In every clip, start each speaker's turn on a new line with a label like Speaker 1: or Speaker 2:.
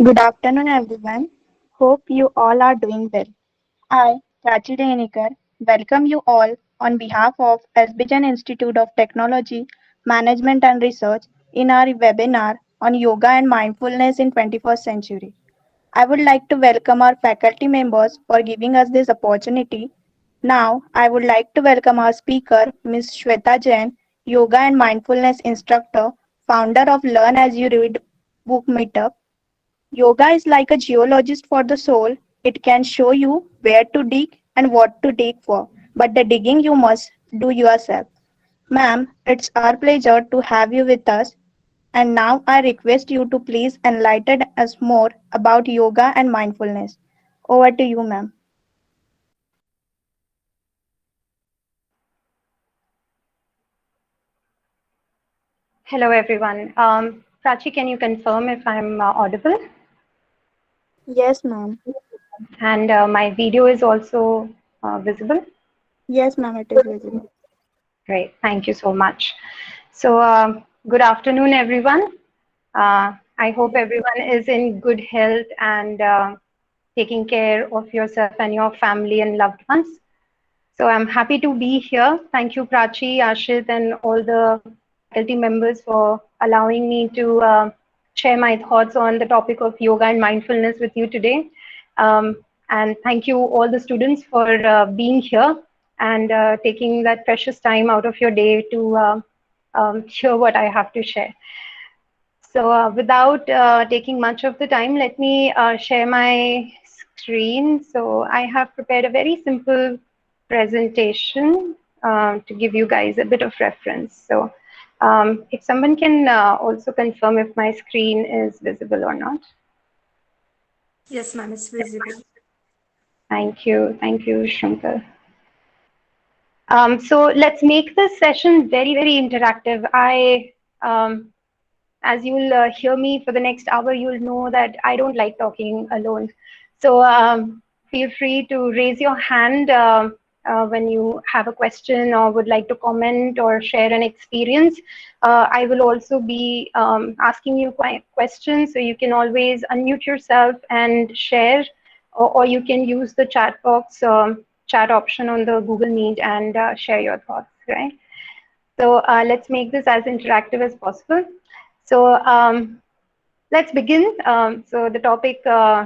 Speaker 1: Good afternoon, everyone. Hope you all are doing well. I, Prachi Denikar, welcome you all on behalf of SBJan Institute of Technology, Management and Research in our webinar on Yoga and Mindfulness in 21st Century. I would like to welcome our faculty members for giving us this opportunity. Now, I would like to welcome our speaker, Ms. Shweta Jain, Yoga and Mindfulness Instructor, founder of Learn as You Read book Meetup. Yoga is like a geologist for the soul. It can show you where to dig and what to dig for, but the digging you must do yourself. Ma'am, it's our pleasure to have you with us. And now I request you to please enlighten us more about yoga and mindfulness. Over to you, ma'am.
Speaker 2: Hello, everyone. Prachi, can you confirm if I'm audible?
Speaker 1: Yes, ma'am.
Speaker 2: And my video is also visible?
Speaker 1: Yes, ma'am, it is visible.
Speaker 2: Great. Thank you so much. So, good afternoon, everyone. I hope everyone is in good health and taking care of yourself and your family and loved ones. So I'm happy to be here. Thank you, Prachi, Ashit, and all the faculty members for allowing me to share my thoughts on the topic of yoga and mindfulness with you today. And thank you, all the students, for being here and taking that precious time out of your day to hear what I have to share. So, without taking much of the time, let me share my screen. So, I have prepared a very simple presentation to give you guys a bit of reference. So, if someone can also confirm if my screen is visible or not.
Speaker 3: Yes, ma'am, it's visible.
Speaker 2: Thank you, Shankar. So, let's make this session very, very interactive. As you'll hear me for the next hour, you'll know that I don't like talking alone. So feel free to raise your hand when you have a question or would like to comment or share an experience. I will also be asking you questions, so you can always unmute yourself and share, or you can use the chat box, chat option on the Google Meet and share your thoughts, right? So let's make this as interactive as possible. So let's begin. So the topic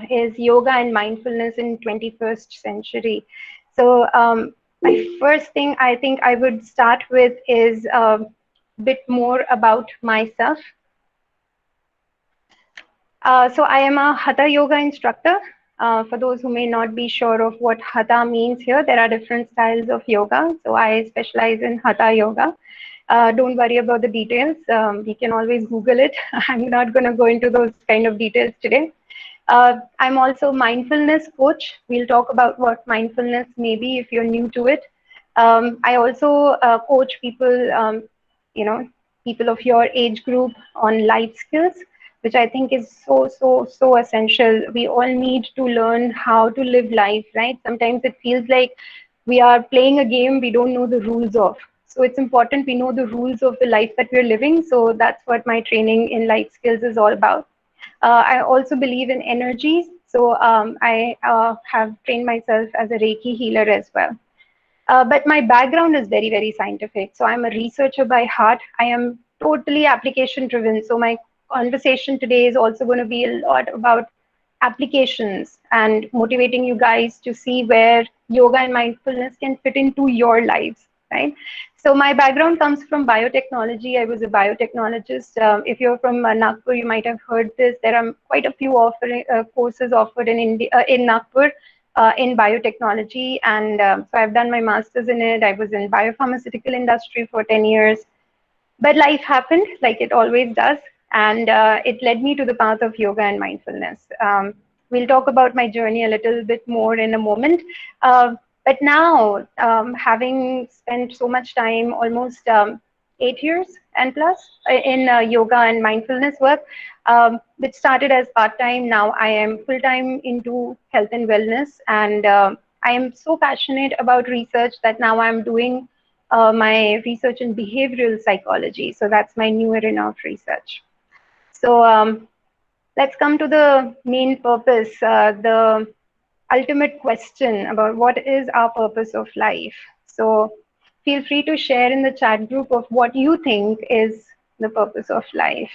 Speaker 2: is yoga and mindfulness in 21st century. So my first thing I think I would start with is a bit more about myself. So I am a Hatha yoga instructor. For those who may not be sure of what Hatha means here, there are different styles of yoga. So I specialize in Hatha yoga. Don't worry about the details. We can always Google it. I'm not going to go into those kind of details today. I'm also a mindfulness coach. We'll talk about what mindfulness may be if you're new to it. I also coach people, you know, people of your age group on life skills, which I think is so essential. We all need to learn how to live life, right? Sometimes it feels like we are playing a game we don't know the rules of. So it's important we know the rules of the life that we're living. So that's what my training in life skills is all about. I also believe in energies. So I have trained myself as a Reiki healer as well. But my background is very, very scientific. So I'm a researcher by heart. I am totally application driven. So my conversation today is also going to be a lot about applications and motivating you guys to see where yoga and mindfulness can fit into your lives, right? So my background comes from biotechnology. I was a biotechnologist. If you're from Nagpur, you might have heard this. There are quite a few courses offered in India, in Nagpur, in biotechnology, and so I've done my master's in it. I was in biopharmaceutical industry for 10 years, but life happened like it always does, and it led me to the path of yoga and mindfulness. We'll talk about my journey a little bit more in a moment. But now, having spent so much time, almost 8 years and plus, in yoga and mindfulness work, which started as part-time, now I am full-time into health and wellness, and I am so passionate about research that now I'm doing my research in behavioral psychology. So that's my new arena of research. So Let's come to the main purpose, the ultimate question about what is our purpose of life. So feel free to share in the chat group of what you think is the purpose of life.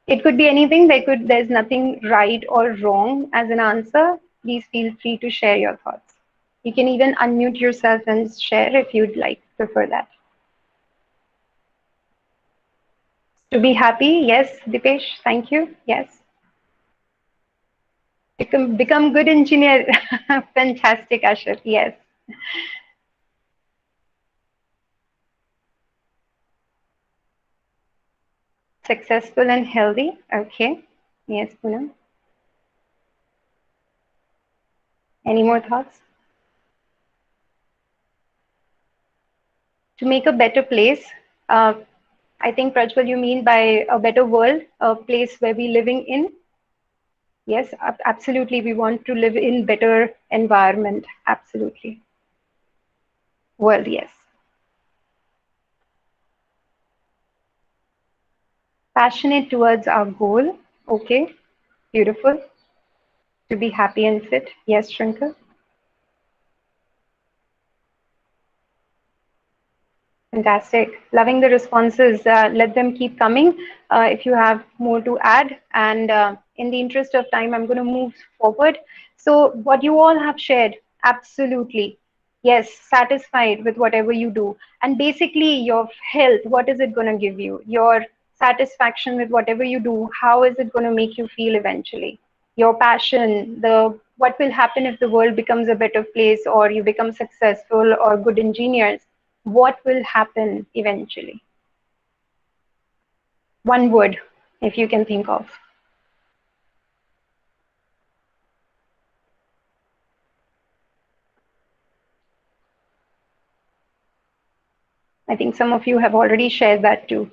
Speaker 2: It could be anything. There's nothing right or wrong as an answer. Please feel free to share your thoughts. You can even unmute yourself and share if you'd like, prefer that. To be happy, yes, Dipesh, thank you. Yes. Become good engineer. Fantastic, Ashraf. Yes. Successful and healthy. Okay. Yes, Poonam. Any more thoughts? To make a better place. I think, Prajwal, you mean by a better world, a place where we're living in. Yes, absolutely. We want to live in better environment. Absolutely. World, yes. Passionate towards our goal. Okay. Beautiful. To be happy and fit. Yes, Shrinker. Fantastic. Loving the responses. Let them keep coming if you have more to add. And in the interest of time, I'm going to move forward. So, what you all have shared, absolutely. Yes, satisfied with whatever you do. And basically, your health, what is it going to give you? Your satisfaction with whatever you do, how is it going to make you feel eventually? Your passion, the what will happen if the world becomes a better place or you become successful or good engineers, what will happen eventually? One word, if you can think of. I think some of you have already shared that too.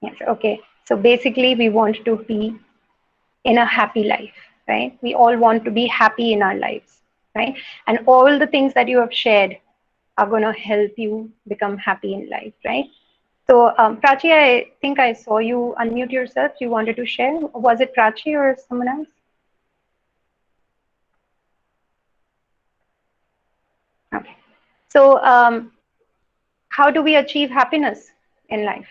Speaker 2: Yes, okay. So basically, we want to be in a happy life, right? We all want to be happy in our lives, right? And all the things that you have shared are going to help you become happy in life, right? So, Prachi, I think I saw you unmute yourself. You wanted to share. Was it Prachi or someone else? Okay. So, how do we achieve happiness in life?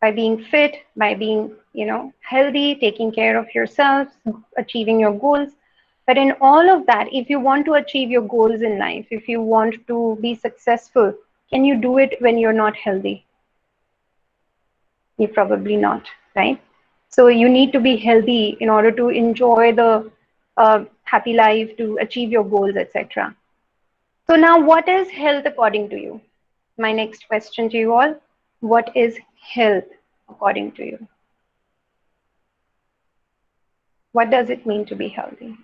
Speaker 2: By being fit, by being, healthy, taking care of yourself, achieving your goals. But in all of that, if you want to achieve your goals in life, if you want to be successful, can you do it when you're not healthy? You probably not, right? So you need to be healthy in order to enjoy the happy life, to achieve your goals, etc. So now, what is health according to you? My next question to you all: what is health according to you? What does it mean to be healthy?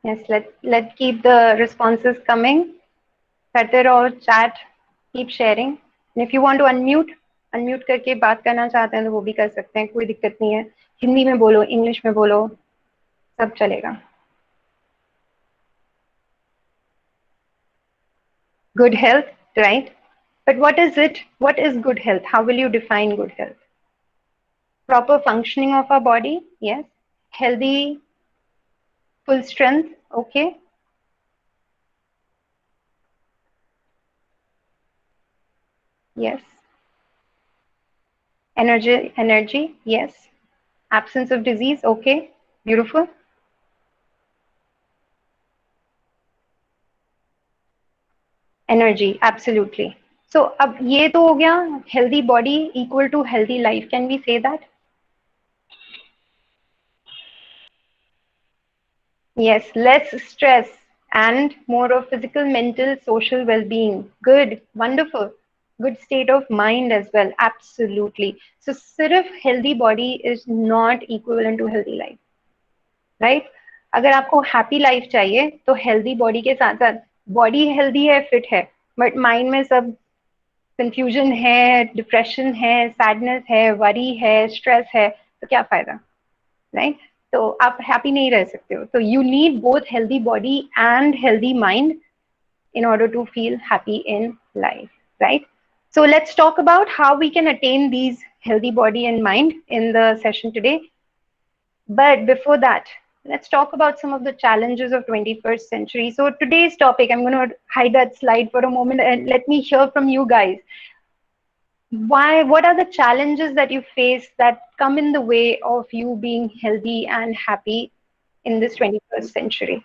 Speaker 2: Yes, let keep the responses coming. Twitter or chat, keep sharing. And if you want to unmute करके बात करना चाहते हैं तो वो भी कर सकते हैं, कोई दिक्कत नहीं है. हिंदी में बोलो, इंग्लिश में बोलो, सब चलेगा. Good health, right? But what is it? What is good health? How will you define good health? Proper functioning of our body, yes. Healthy, full strength, okay. Yes. Energy, yes. Absence of disease, okay. Beautiful. Energy, absolutely. So अब ये तो हो गया healthy body equal to healthy life. Can we say that? Yes, less stress and more of physical, mental, social well-being. Good, wonderful. Good state of mind as well. Absolutely. So सिर्फ healthy body is not equivalent to healthy life. Right? अगर आपको happy life चाहिए तो healthy body के साथ साथ body healthy है, fit है, but mind में सब कंफ्यूजन है, डिप्रेशन है, सैडनेस है, वरी है, स्ट्रेस है, तो क्या फायदा, राइट? तो आप हैप्पी नहीं रह सकते हो. तो you need both healthy body and healthy mind in order to feel happy in life, right? So let's talk about how we can attain these healthy body and mind in the session today. But before that, let's talk about some of the challenges of 21st century. So today's topic, I'm going to hide that slide for a moment and let me hear from you guys. What are the challenges that you face that come in the way of you being healthy and happy in this 21st century?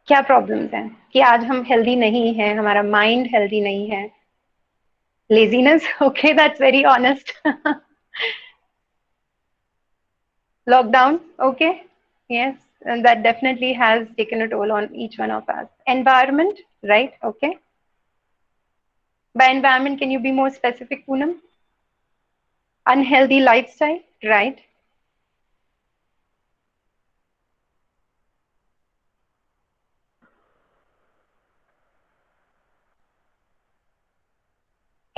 Speaker 2: क्या problems हैं कि आज हम healthy नहीं हैं, हमारा mind healthy नहीं है? Laziness, okay, that's very honest. Lockdown, okay, yes, and that definitely has taken a toll on each one of us. Environment, right, okay. By environment, can you be more specific, Poonam? Unhealthy lifestyle, right?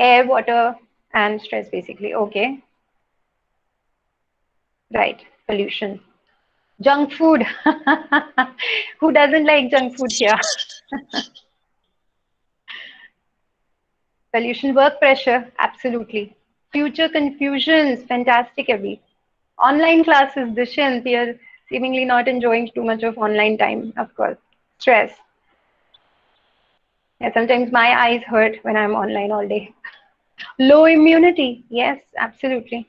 Speaker 2: Air, water, and stress, basically, okay. Right, pollution. Junk food. Who doesn't like junk food here? Pollution, work pressure, absolutely. Future confusions, fantastic, Abhi. Online classes, Dushyant, we are seemingly not enjoying too much of online time, of course. Stress. Yeah, sometimes my eyes hurt when I'm online all day. Low immunity, yes, absolutely.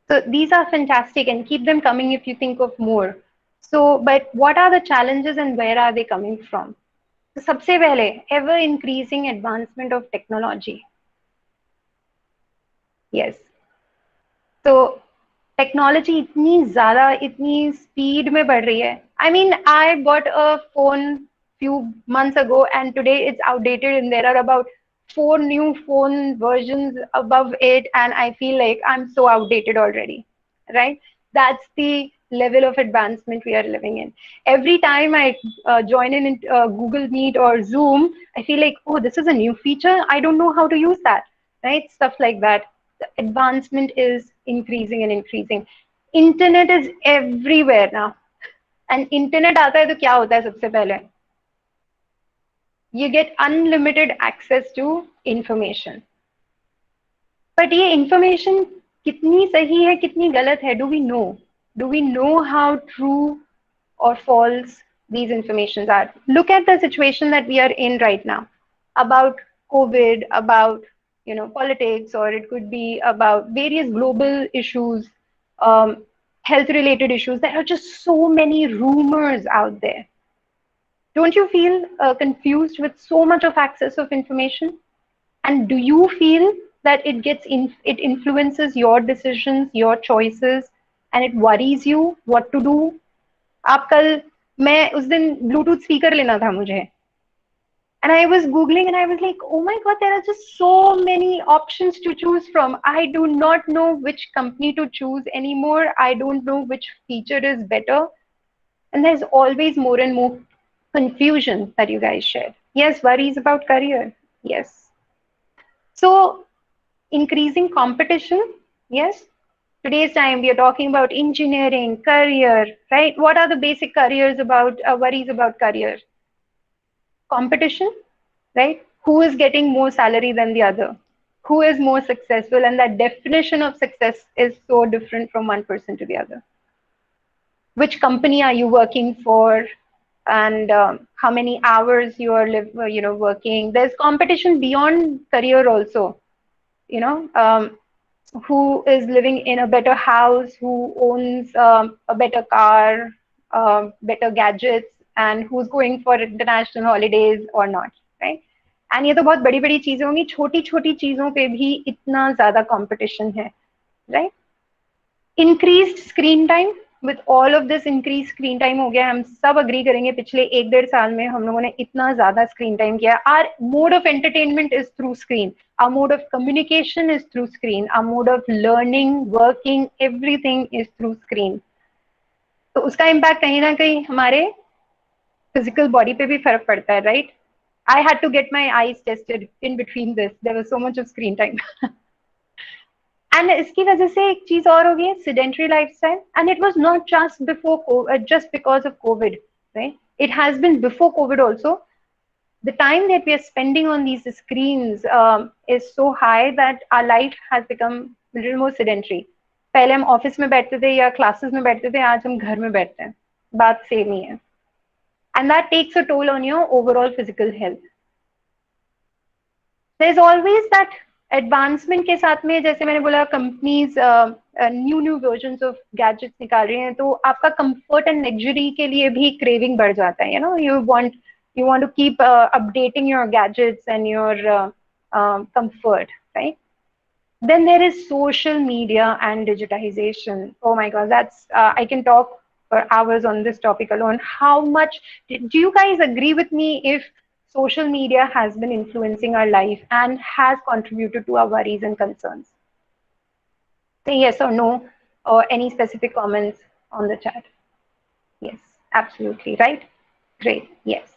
Speaker 2: So these are fantastic and keep them coming if you think of more. So, but what are the challenges and where are they coming from? So, सबसे पहले, ever increasing advancement of technology. Yes. So technology इतनी ज्यादा, इतनी speed में बढ़ रही है. I mean I bought a phone few months ago and today it's outdated and there are about 4 new phone versions above it and I feel like I'm so outdated already, right? That's the level of advancement we are living in. Every time I join in Google Meet or Zoom, I feel like, oh, this is a new feature, I don't know how to use that, right? Stuff like that. The advancement is increasing and increasing. Internet is everywhere now. And internet आता है तो क्या होता है सबसे पहले? You get unlimited access to information. But ये information कितनी सही है, कितनी गलत है? Do we know? Do we know how true or false these informations are? Look at the situation that we are in right now about COVID, about politics, or it could be about various global issues, health related issues. There are just so many rumors out there. Don't you feel confused with so much of access of information? And do you feel that it influences your decisions, your choices, and it worries you what to do? आप कल, मैं उस दिन Bluetooth speaker लेना था मुझे, and I was googling and I was like, oh my god, there are just so many options to choose from. I do not know which company to choose anymore. I don't know which feature is better, and there's always more and more confusion that you guys share. Yes, worries about career, yes. So increasing competition, yes. Today's time we are talking about engineering, career, right? What are the basic careers about worries about career? Competition, right? Who is getting more salary than the other? Who is more successful? And that definition of success is so different from one person to the other. Which company are you working for? And how many hours you are working? There's competition beyond career also. Who is living in a better house, who owns a better car, better gadgets, and who's going for international holidays or not, right? And ये तो बहुत बड़ी बड़ी चीजें होंगी, छोटी छोटी चीजों पे भी इतना ज्यादा कंपटीशन है, right? Increased screen time. With all of this increased screen time हो गया, हम सब agree करेंगे पिछले 1-1.5 साल में हम लोगों ने इतना ज्यादा screen time किया. Our mode of entertainment is through screen. Our mode of communication is through screen. Our mode of learning, working, everything is through screen. तो उसका impact कहीं ना कहीं हमारे physical body पे भी फर्क पड़ता है, right? I had to get my eyes tested in between this. There was so much of screen time. And इसकी वजह से एक चीज और हो गई है, sedentary lifestyle. And it was not just just because of COVID, right? It has been before COVID also. The time that we are spending on these screens is so high that our life has become a little more sedentary. पहले हम office में बैठते थे या classes में बैठते थे, आज हम घर में बैठते हैं, बात सेम ही है. And that takes a toll on your overall physical health. There's always that advancement के साथ में, जैसे मैंने बोला, companies new versions of gadgets निकाल रही हैं, तो आपका comfort and luxury के लिए भी craving बढ़ जाता है. You want to keep updating your gadgets and your comfort, right? Then there is social media and digitization. Oh my God, that's I can talk for hours on this topic alone. How much do you guys agree with me if social media has been influencing our life and has contributed to our worries and concerns? Say yes or no, or any specific comments on the chat. Yes, absolutely, right? Great, yes.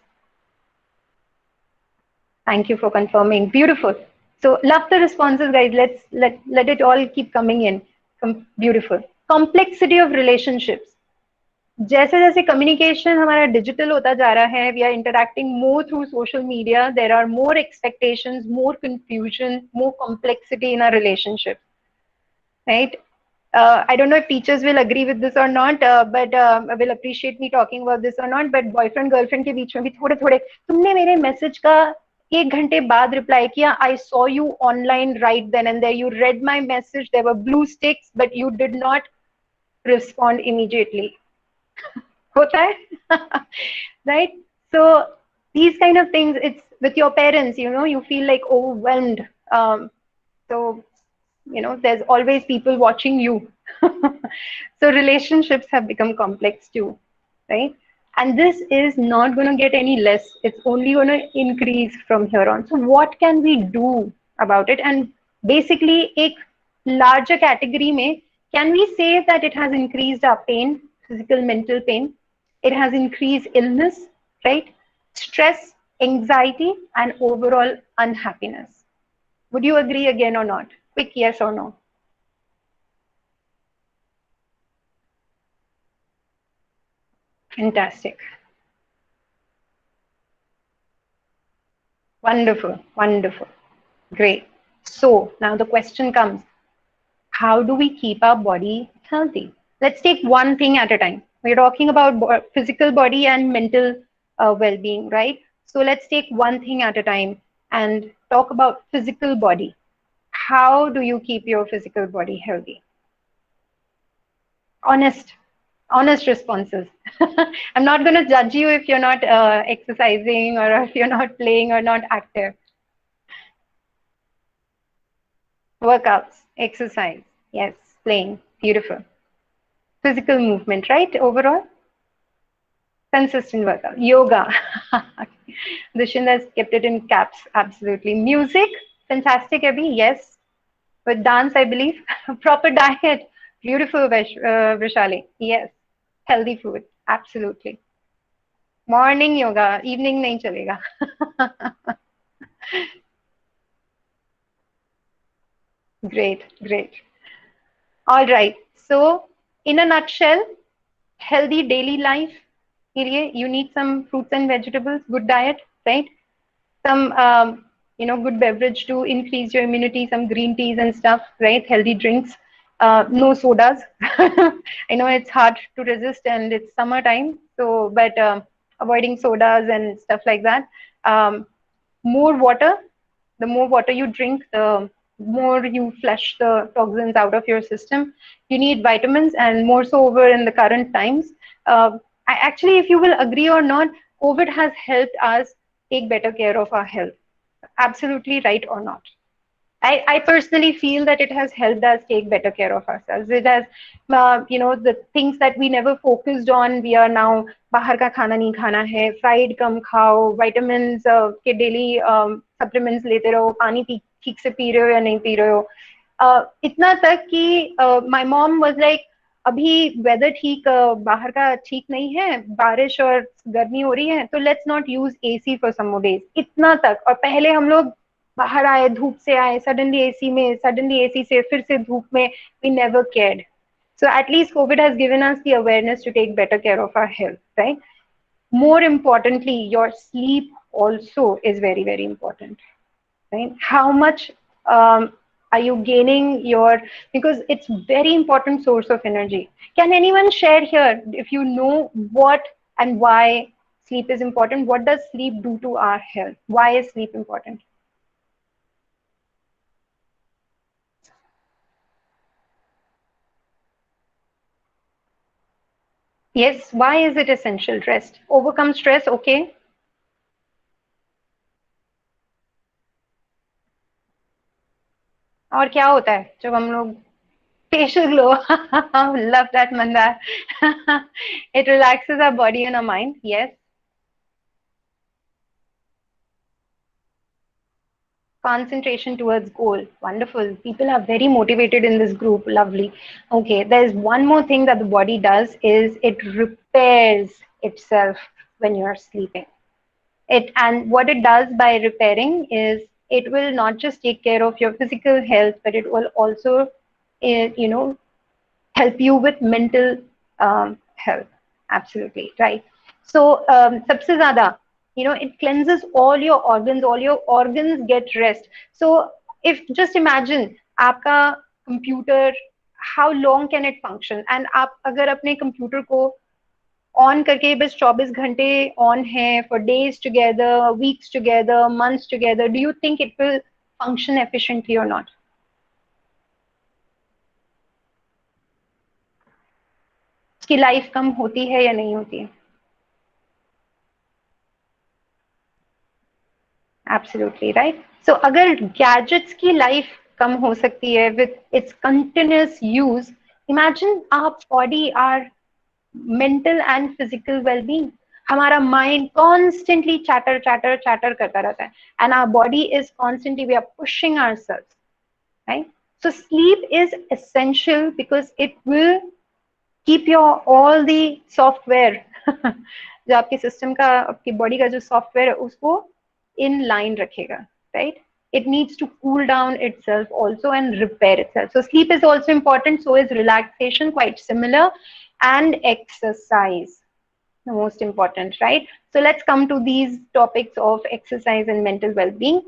Speaker 2: Thank you for confirming. Beautiful. So love the responses, guys. Let it all keep coming in. Beautiful. Complexity of relationships. जैसे जैसे communication हमारा digital होता जा रहा है, we are interacting more through social media. There are more expectations, more confusion, more complexity in our relationship. Right? I don't know if teachers will agree with this or not, but will appreciate me talking about this or not. But boyfriend girlfriend के बीच में भी थोड़े थोड़े, तुमने मेरे message का 1 घंटे बाद रिप्लाई किया, I saw you online right then and there, you read my message, there were blue sticks, but you did not respond immediately. होता है, right? So these kind of things, it's with your parents, you feel like overwhelmed. So there's always people watching you. So relationships have become complex too, right? And this is not going to get any less. It's only going to increase from here on. So what can we do about it? And basically, a larger category mein, can we say that it has increased our pain, physical, mental pain? It has increased illness, right? Stress, anxiety, and overall unhappiness. Would you agree again or not? Quick yes or no. Fantastic. Wonderful, wonderful. Great. So now the question comes, how do we keep our body healthy? Let's take one thing at a time. We're talking about physical body and mental well-being, right? So let's take one thing at a time and talk about physical body. How do you keep your physical body healthy? Honest responses. I'm not going to judge you if you're not exercising or if you're not playing or not active. Workouts, exercise, yes, playing, beautiful. Physical movement, right? Overall, consistent workout. Yoga. Dushinda has kept it in caps, absolutely. Music, fantastic, Abhi, yes. With dance, I believe. Proper diet, beautiful, Vrishali, yes. Healthy food, absolutely. Morning yoga, evening nahi chalega. Great, great. All right. So, in a nutshell, healthy daily life, you need some fruits and vegetables, good diet, right? Some, good beverage to increase your immunity, some green teas and stuff, right? Healthy drinks, no sodas. I know it's hard to resist and it's summertime, so, but avoiding sodas and stuff like that. More water. The more water you drink, the more you flush the toxins out of your system. You need vitamins, and more so over in the current times. Actually, if you will agree or not, COVID has helped us take better care of our health. Absolutely right or not? I personally feel that it has helped us take better care of ourselves. It has, the things that we never focused on, we are now, bahar ka khana nahi khana hai, fried kam khao, vitamins ke daily supplements lete raho, pani theek se pee rahe ho ya nahi pee rahe ho. Itna tak ki my mom was like, अभी weather ठीक, बाहर का ठीक नहीं है, बारिश और गर्मी हो रही है, तो let's not use AC for some more days, इतना तक। और पहले हम लोग बाहर आए, धूप से आए, सडनली एसी में, सडनली एसी से फिर से धूप में, we never cared. So at least COVID has given us the awareness to take better care of our health, right? More importantly, your sleep also is very, very important, right? How much are you gaining your, because it's very important source of energy. Can anyone share here, if you know what and why sleep is important? What does sleep do to our health? Why is sleep important? Yes, why is it essential? Rest overcome stress, okay. और क्या होता है जब हम लोग, facial glow. Love that, Mandar. It relaxes our body and our mind. Yes. Concentration towards goal. Wonderful. People are very motivated in this group. Lovely. Okay. There's one more thing that the body does is it repairs itself when you're sleeping. It, and what it does by repairing is it will not just take care of your physical health, but it will also, you know, help you with mental health. Absolutely right. So sabse zyada, you know, it cleanses all your organs get rest. So if just imagine आपका computer, how long can it function? And आप अगर अपने computer को on करके बस 24 घंटे on है for days together, weeks together, months together, do you think it will function efficiently or not? उसकी लाइफ कम होती है या नहीं होती है? Absolutely right. So अगर gadgets की life कम हो सकती है with its continuous use, imagine our body, our mental and physical well-being. हमारा mind constantly chatter करता रहता है, and our body is constantly, we are pushing ourselves, right? So sleep is essential because it will keep your all the software जो आपके system का, आपकी body का जो सॉफ्टवेयर है उसको इन लाइन रखेगा, right? It needs to cool down itself also and repair itself. So sleep is also important, so is relaxation, quite similar, and exercise, the most important, right? So let's come to these topics of exercise and mental well-being.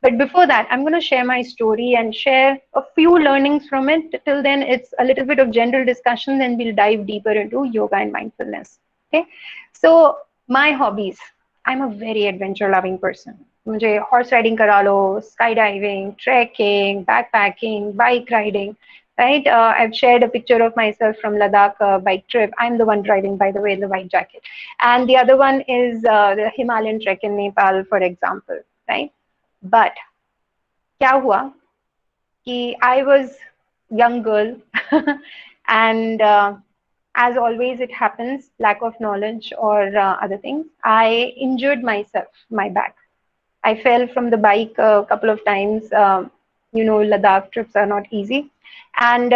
Speaker 2: But before that, I'm going to share my story and share a few learnings from it. Till then, it's a little bit of general discussion, then we'll dive deeper into yoga and mindfulness. Okay. So my hobbies. I'm a very adventure loving person. मुझे horse riding करा लो, skydiving, trekking, backpacking, bike riding, right? I've shared a picture of myself from Ladakh bike trip. I'm the one driving, by the way, in the white jacket. And the other one is the Himalayan trek in Nepal, for example, right? But क्या हुआ कि I was young girl and as always it happens, lack of knowledge or other things, I injured myself, my back. I fell from the bike a couple of times. You know, Ladakh trips are not easy. And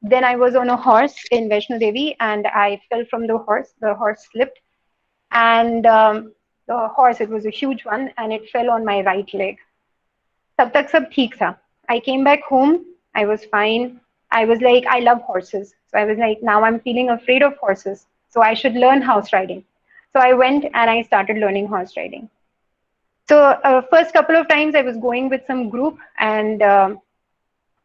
Speaker 2: then I was on a horse in Vaishno Devi and I fell from the horse. The horse slipped and the horse, it was a huge one, and it fell on my right leg. तब तक सब ठीक था. I came back home. I was fine. I was like, I love horses. So I was like, now I'm feeling afraid of horses. So I should learn horse riding. So I went and I started learning horse riding. So first couple of times I was going with some group and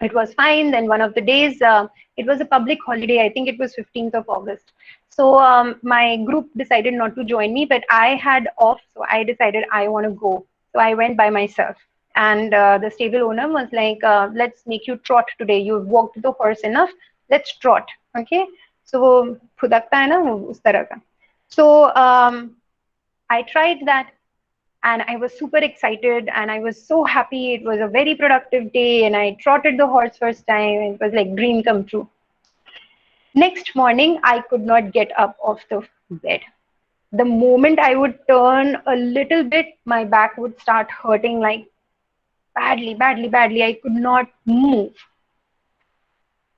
Speaker 2: it was fine. Then one of the days, it was a public holiday. I think it was 15th of August. So my group decided not to join me, but I had off. So I decided I want to go. So I went by myself. And the stable owner was like, let's make you trot today. You've walked the horse enough. Let's trot. Okay. So फुदकता है ना उस तरह का. So I tried that and I was super excited and I was so happy. It was a very productive day and I trotted the horse first time. It was like dream come true. Next morning, I could not get up off the bed. The moment I would turn a little bit, my back would start hurting like badly. I could not move.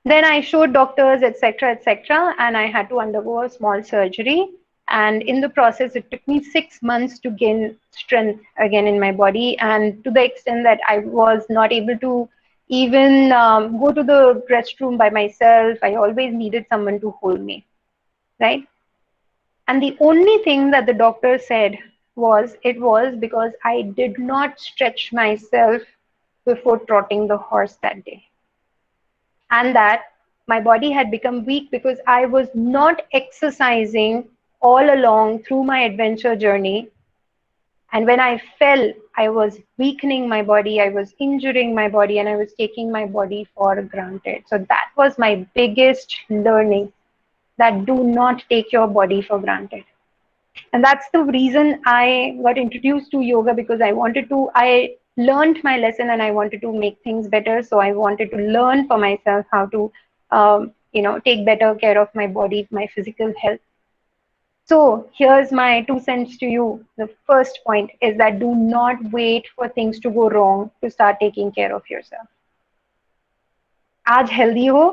Speaker 2: Then I showed doctors, etc., etc., and I had to undergo a small surgery. And in the process, it took me 6 months to gain strength again in my body, and to the extent that I was not able to even go to the restroom by myself. I always needed someone to hold me, right? And the only thing that the doctor said was it was because I did not stretch myself before trotting the horse that day, and that my body had become weak because I was not exercising all along through my adventure journey. And when I fell, I was weakening my body, I was injuring my body, and I was taking my body for granted. So that was my biggest learning, that do not take your body for granted. And that's the reason I got introduced to yoga, because I learned my lesson and I wanted to make things better. So I wanted to learn for myself how to, take better care of my body, my physical health. So here's my 2 cents to you. The first point is that do not wait for things to go wrong to start taking care of yourself. आज healthy हो,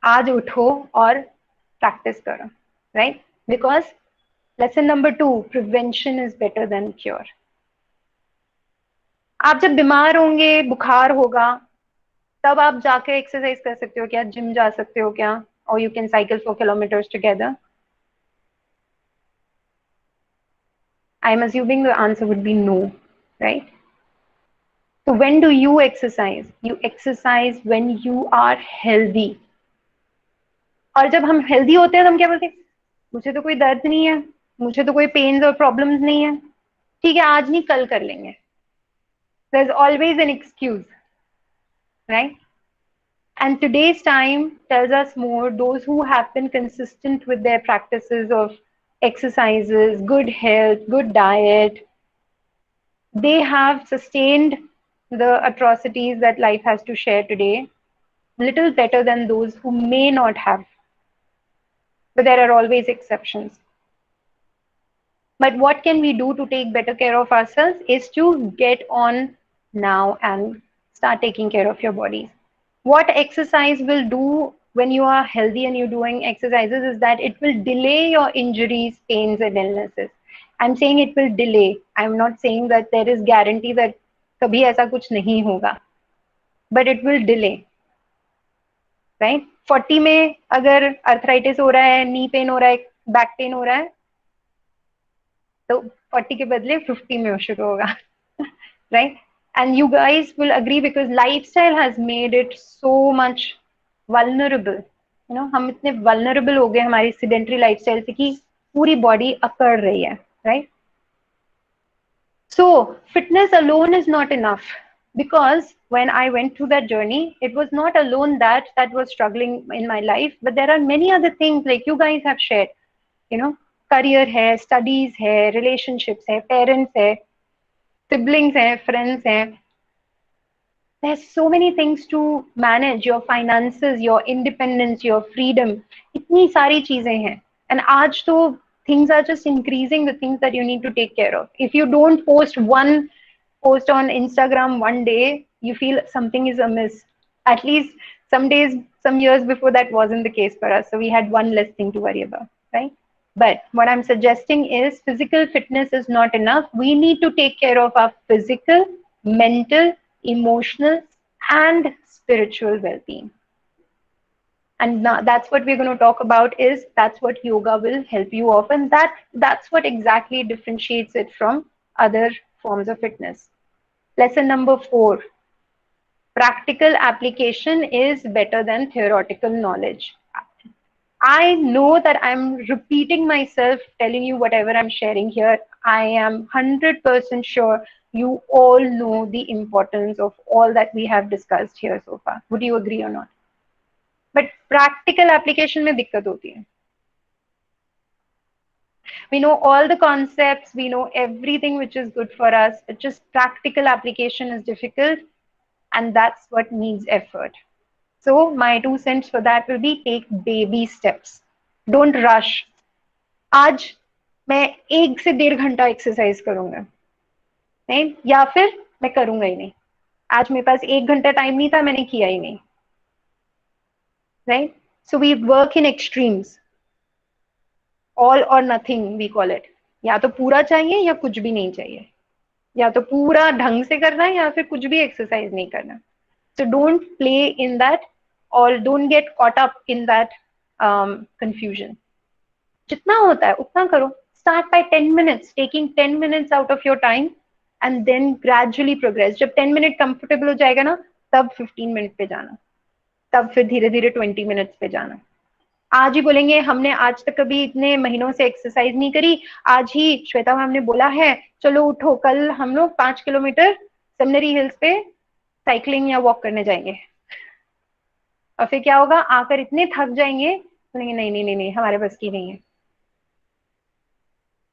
Speaker 2: आज उठो और practice करो, right? Because lesson number 2, prevention is better than cure. आप जब बीमार होंगे, बुखार होगा, तब आप जाके एक्सरसाइज कर सकते हो क्या, जिम जा सकते हो क्या, or you can cycle for kilometers together? I'm assuming the answer would be no, right? So when do you exercise? You exercise when you are healthy. और जब हम healthy होते हैं तो हम क्या बोलते हैं, मुझे तो कोई दर्द नहीं है, मुझे तो कोई पेन्स और प्रॉब्लम्स नहीं है, ठीक है आज नहीं कल कर लेंगे. There's always an excuse, right? And today's time tells us more. Those who have been consistent with their practices of exercises, good health, good diet, they have sustained the atrocities that life has to share today little better than those who may not have. But there are always exceptions. But what can we do to take better care of ourselves is to get on now and start taking care of your bodies. What exercise will do when you are healthy and you're doing exercises is that it will delay your injuries, pains, and illnesses. I'm saying it will delay. I'm not saying that there is guarantee that kabhi aisa kuch nahi hoga, but it will delay. Right? 40 में अगर arthritis हो रहा है, knee pain हो रहा है, back pain हो रहा है, तो 40 के बदले 50 में शुरू होगा. Right? And you guys will agree because lifestyle has made it so much vulnerable. You know, हम इतने vulnerable हो गए हमारी sedentary lifestyle से कि पूरी body अकड़ रही है, right? So fitness alone is not enough, because when I went through that journey, it was not alone that was struggling in my life, but there are many other things like you guys have shared. You know, career hai, studies hai, relationships hai, parents hai, siblings hai, friends hai. There's so many things to manage, your finances, your independence, your freedom. इतनी सारी चीजें हैं. And आज तो things are just increasing, the things that you need to take care of. If you don't post one post on Instagram one day, you feel something is amiss. At least some days, some years before that wasn't the case for us. So we had one less thing to worry about, right? But what I'm suggesting is physical fitness is not enough. We need to take care of our physical, mental, emotional, and spiritual well-being. And now that's what we're going to talk about, is that's what yoga will help you of, and that's what exactly differentiates it from other forms of fitness. Lesson number 4, practical application is better than theoretical knowledge. I know that I'm repeating myself, telling you whatever I'm sharing here. I am 100% sure you all know the importance of all that we have discussed here so far. Would you agree or not? But practical application में दिक्कत होती है. We know all the concepts, we know everything which is good for us, but just practical application is difficult, and that's what needs effort. So my 2 cents for that will be take baby steps. Don't rush. आज मैं 1 से 1.5 घंटा exercise करूंगा, नहीं, या फिर मैं करूंगा ही नहीं. आज मेरे पास 1 घंटा टाइम नहीं था, मैंने किया ही नहीं. right? So we work in extremes, all or nothing we call it. या तो पूरा चाहिए या कुछ भी नहीं चाहिए, या तो पूरा ढंग से करना है या फिर कुछ भी एक्सरसाइज नहीं करना. So don't play in that or don't get caught up in that confusion. जितना होता है उतना करो. Start by 10 minutes, taking 10 minutes out of your time and then gradually progress. जब 10 मिनट कंफर्टेबल हो जाएगा ना, तब 15 मिनट पे जाना, तब फिर धीरे धीरे 20 मिनट्स पे जाना. आज ही बोलेंगे हमने आज तक कभी इतने महीनों से एक्सरसाइज नहीं करी, आज ही श्वेता मैम ने बोला है चलो उठो कल हम लोग 5 किलोमीटर सेमिनरी हिल्स पे साइकिलिंग या वॉक करने जाएंगे. और फिर क्या होगा, आकर इतने थक जाएंगे, बोलेंगे नहीं नहीं नहीं नहीं हमारे बस की नहीं है.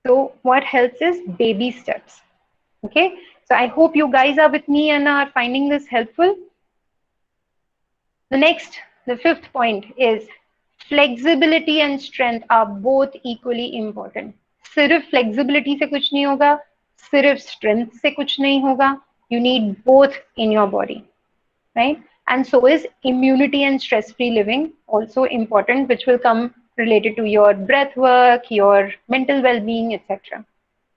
Speaker 2: So what helps is baby steps. Okay, so I hope you guys are with me and are finding this helpful. The fifth point is flexibility and strength are both equally important. सिर्फ flexibility से कुछ नहीं होगा, सिर्फ strength से कुछ नहीं होगा. You need both in your body, right? And so is immunity and stress-free living also important, which will come related to your breath work, your mental well-being, etc.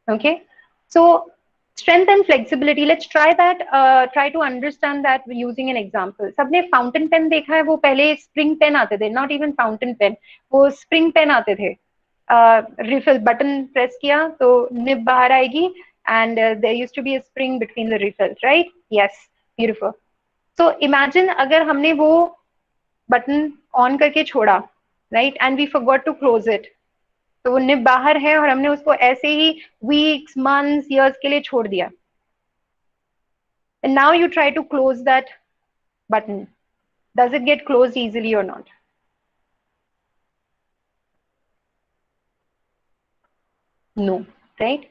Speaker 2: Okay, so strength and flexibility, let's try that, try to understand that using an example. सबने fountain pen देखा है, वो पहले spring pen आते थे, not even fountain pen, वो spring pen आते थे. Refill button press किया तो nib बाहर आएगी and there used to be a spring between the refills, right? Yes, beautiful. So imagine अगर हमने वो button on करके छोड़ा, right? And we forgot to close it. तो वो निब बाहर है और हमने उसको ऐसे ही वीक्स मंथ्स ईयर्स के लिए छोड़ दिया. And now you try to close that button. Does it get closed easily or not? No, right?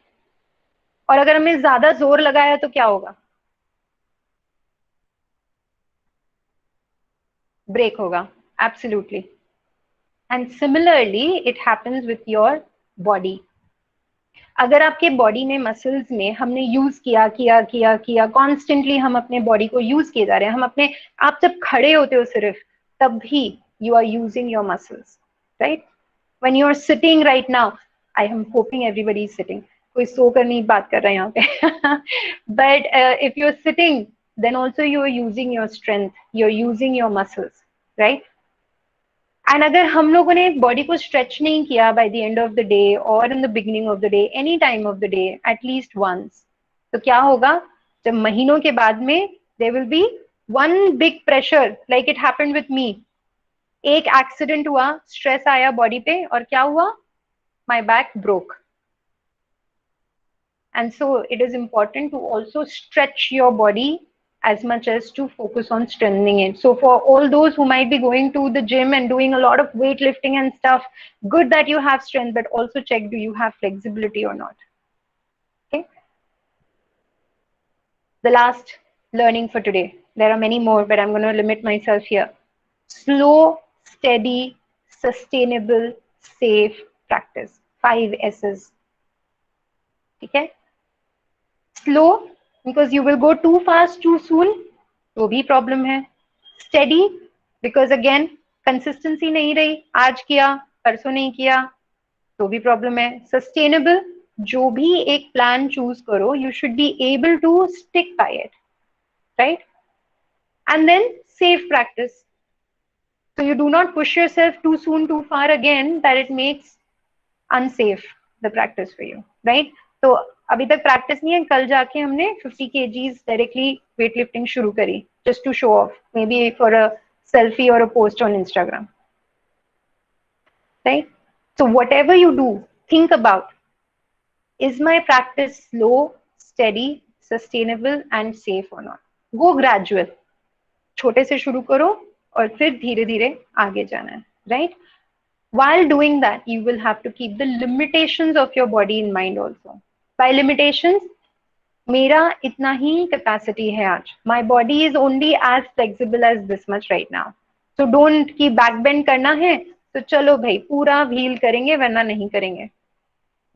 Speaker 2: और अगर हमने ज्यादा जोर लगाया तो क्या होगा? ब्रेक होगा. Absolutely. And similarly, it happens with your body. अगर आपके बॉडी में मसल्स में हमने यूज किया किया किया किया कॉन्स्टेंटली, हम अपने बॉडी को यूज किए जा रहे हैं, हम अपने, आप जब खड़े होते हो सिर्फ तब भी you are using your muscles, right? When you are sitting right now, I am hoping everybody is sitting, कोई सोकर नहीं बात कर रहा है यहाँ पे but if you are sitting then also you are using your strength, you're using your muscles, right? And अगर हम लोगों ने बॉडी को स्ट्रेच नहीं किया by the end of the day और in the beginning of the day, any time of the day, at least once, तो क्या होगा, जब महीनों के बाद में there will be one big pressure like it happened with me. एक एक्सीडेंट हुआ, स्ट्रेस आया बॉडी पे और क्या हुआ, my back broke. And so it is important to also stretch your body as much as to focus on strengthening it. So for all those who might be going to the gym and doing a lot of weightlifting and stuff, good that you have strength, but also check, do you have flexibility or not? Okay. The last learning for today. There are many more, but I'm going to limit myself here. Slow, steady, sustainable, safe practice. 5 S's. Okay. Slow, because you will go too fast too soon, तो भी problem है. Steady, because again consistency नहीं रही, आज किया परसों नहीं किया तो भी प्रॉब्लम है. Sustainable, जो भी एक प्लान चूज करो, you should be able to stick by it, right? And then safe practice, so you do not push yourself too soon too far again that it makes unsafe the practice for you, right? तो अभी तक practice नहीं है, कल जाके हमने 50 kgs directly wait lifting शुरू करी, just to show off, maybe for a selfie और a post on Instagram, right? So whatever you do, think about, is my practice slow, steady, sustainable and safe और not? Go gradual, छोटे से शुरू करो और फिर धीरे धीरे आगे जाना है, right? While doing that, you will have to keep the limitations of your body in mind also. By limitations, मेरा इतना ही capacity है आज. My body is only as flexible as this much right now. So don't कि back bend करना है तो चलो भाई पूरा व्हील करेंगे वरना नहीं करेंगे.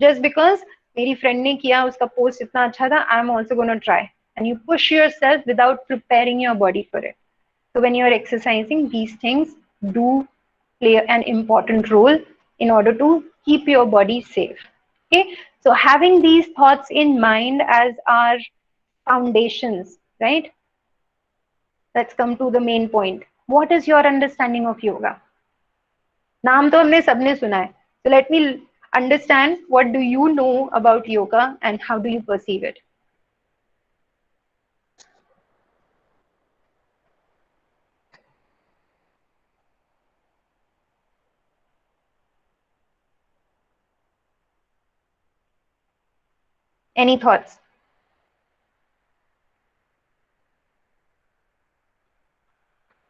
Speaker 2: Just because मेरी friend ने किया, उसका post इतना अच्छा था, I am also going to try. And you push yourself without preparing your body for it. So when you are exercising, these things do play an important role in order to keep your body safe. Okay, so having these thoughts in mind as our foundations, right? Let's come to the main point. What is your understanding of yoga? नाम तो हमने सबने सुना है. So let me understand, what do you know about yoga and how do you perceive it? Any thoughts?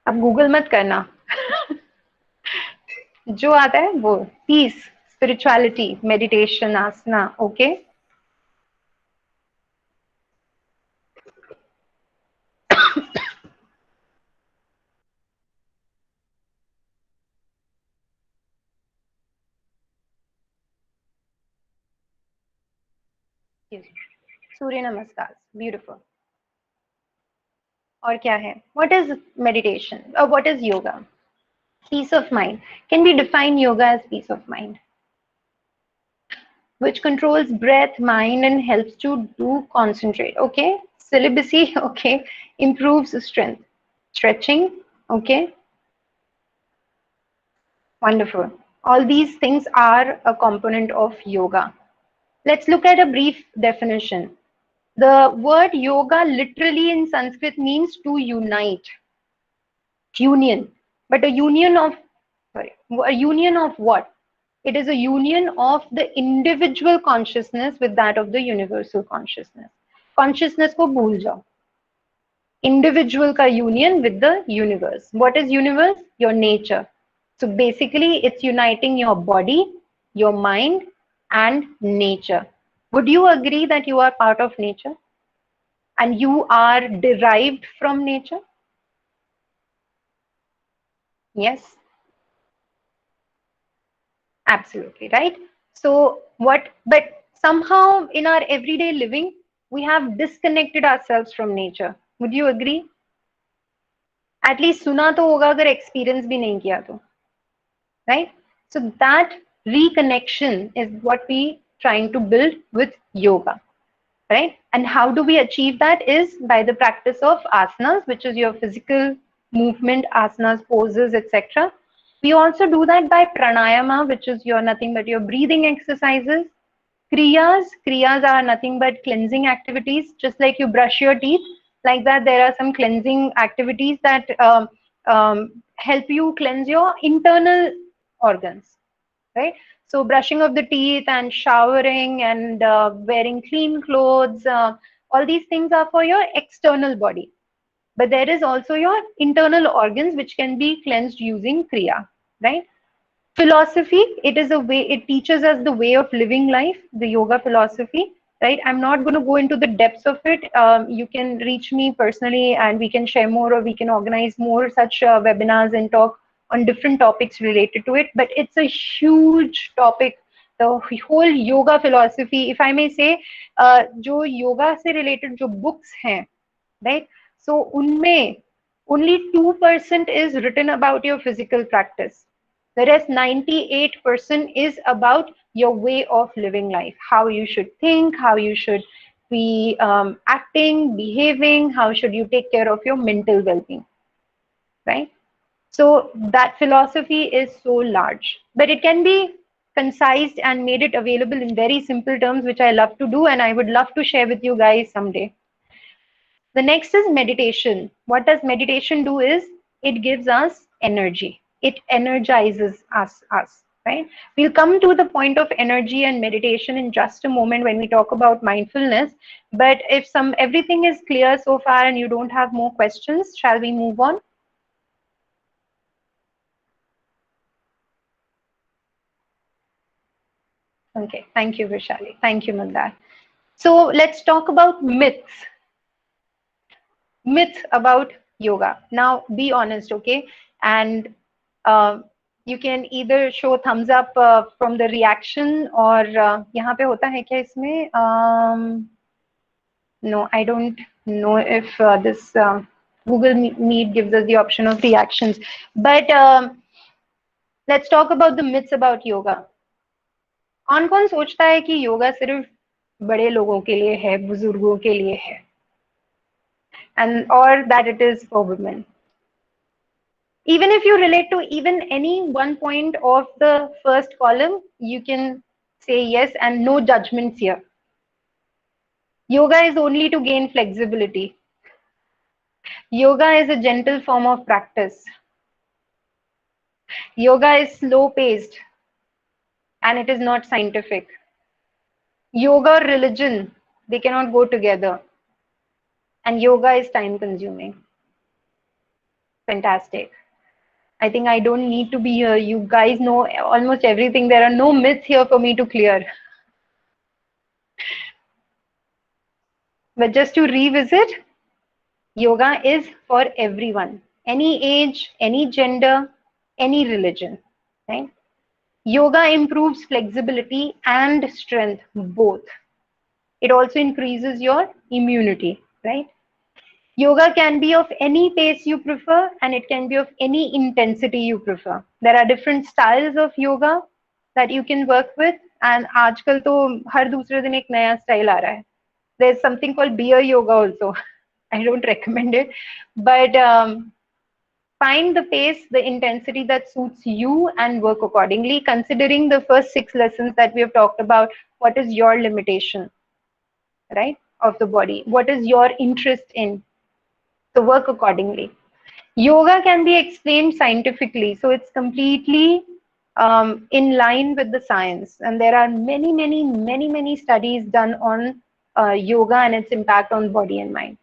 Speaker 2: अब Google मत करना. जो आता है वो. पीस, स्पिरिचुअलिटी, मेडिटेशन, आसना. ओके, सूर्य नमस्कार. ब्यूटिफुल. और क्या है? What is meditation or what is yoga? Peace of mind. Can we define yoga as peace of mind, which controls breath, mind, and helps to do concentrate? Okay, celibacy. Okay, improves strength, stretching. Okay, wonderful. All these things are a component of yoga. Let's look at a brief definition. The word yoga literally in Sanskrit means to unite, union. But a union of, sorry, a union of what? It is a union of the individual consciousness with that of the universal consciousness. Consciousness को भूल जाओ. Individual का union with the universe. What is universe? Your nature. So basically it's uniting your body, your mind, and nature. Would you agree that you are part of nature and you are derived from nature? Yes, absolutely, right? So what, but somehow in our everyday living we have disconnected ourselves from nature. Would you agree? At least सुना तो होगा, अगर experience भी नहीं किया तो, right? So that reconnection is what we trying to build with yoga, right? And how do we achieve that? Is by the practice of asanas, which is your physical movement, asanas, poses, etc. We also do that by pranayama, which is your nothing but your breathing exercises. Kriyas are nothing but cleansing activities. Just like you brush your teeth, like that there are some cleansing activities that help you cleanse your internal organs, right? So brushing of the teeth and showering and wearing clean clothes, all these things are for your external body. But there is also your internal organs which can be cleansed using kriya, right? Philosophy, it is a way, it teaches us the way of living life, the yoga philosophy, right? I'm not going to go into the depths of it. You can reach me personally and we can share more, or we can organize more such webinars and talk on different topics related to it. But it's a huge topic, the whole yoga philosophy, if I may say. जो yoga से related जो books हैं, right? So unme only 2% is written about your physical practice. The rest 98% is about your way of living life, how you should think, how you should be acting, behaving, how should you take care of your mental well-being, right? So that philosophy is so large, but it can be concised and made it available in very simple terms, which I love to do and I would love to share with you guys someday. The next is meditation. What does meditation do is it gives us energy. It energizes us, right? We'll come to the point of energy and meditation in just a moment when we talk about mindfulness. But if everything is clear so far and you don't have more questions, shall we move on? Okay, thank you, Vishali. Thank you, Mandar. So let's talk about myths. Myth about yoga. Now, be honest, okay? And you can either show thumbs up from the reaction or यहाँ पे होता है क्या इसमें? No, I don't know if this Google Meet gives us the option of reactions. But Let's talk about the myths about yoga. कौन कौन सोचता है कि योगा सिर्फ बड़े लोगों के लिए है, बुजुर्गों के लिए है, and or that it is for women? Even if you relate to even any one point of the first column, you can say yes, and no judgments here. Yoga is only to gain flexibility. Yoga is a gentle form of practice. Yoga is slow paced and it is not scientific. Yoga or religion, they cannot go together. And yoga is time consuming. Fantastic. I think I don't need to be here. You guys know almost everything. There are no myths here for me to clear. But just to revisit, yoga is for everyone, any age, any gender, any religion, right? Yoga improves flexibility and strength, both. It also increases your immunity, right? Yoga can be of any pace you prefer and it can be of any intensity you prefer. There are different styles of yoga that you can work with and आजकल तो हर दूसरे दिन एक नया style आ रहा है. There's something called beer yoga also. I don't recommend it, but find the pace, the intensity that suits you and work accordingly, considering the first 6 lessons that we have talked about. What is your limitation, right, of the body? What is your interest in? So work accordingly. Yoga can be explained scientifically, so it's completely in line with the science. And there are many studies done on yoga and its impact on body and mind.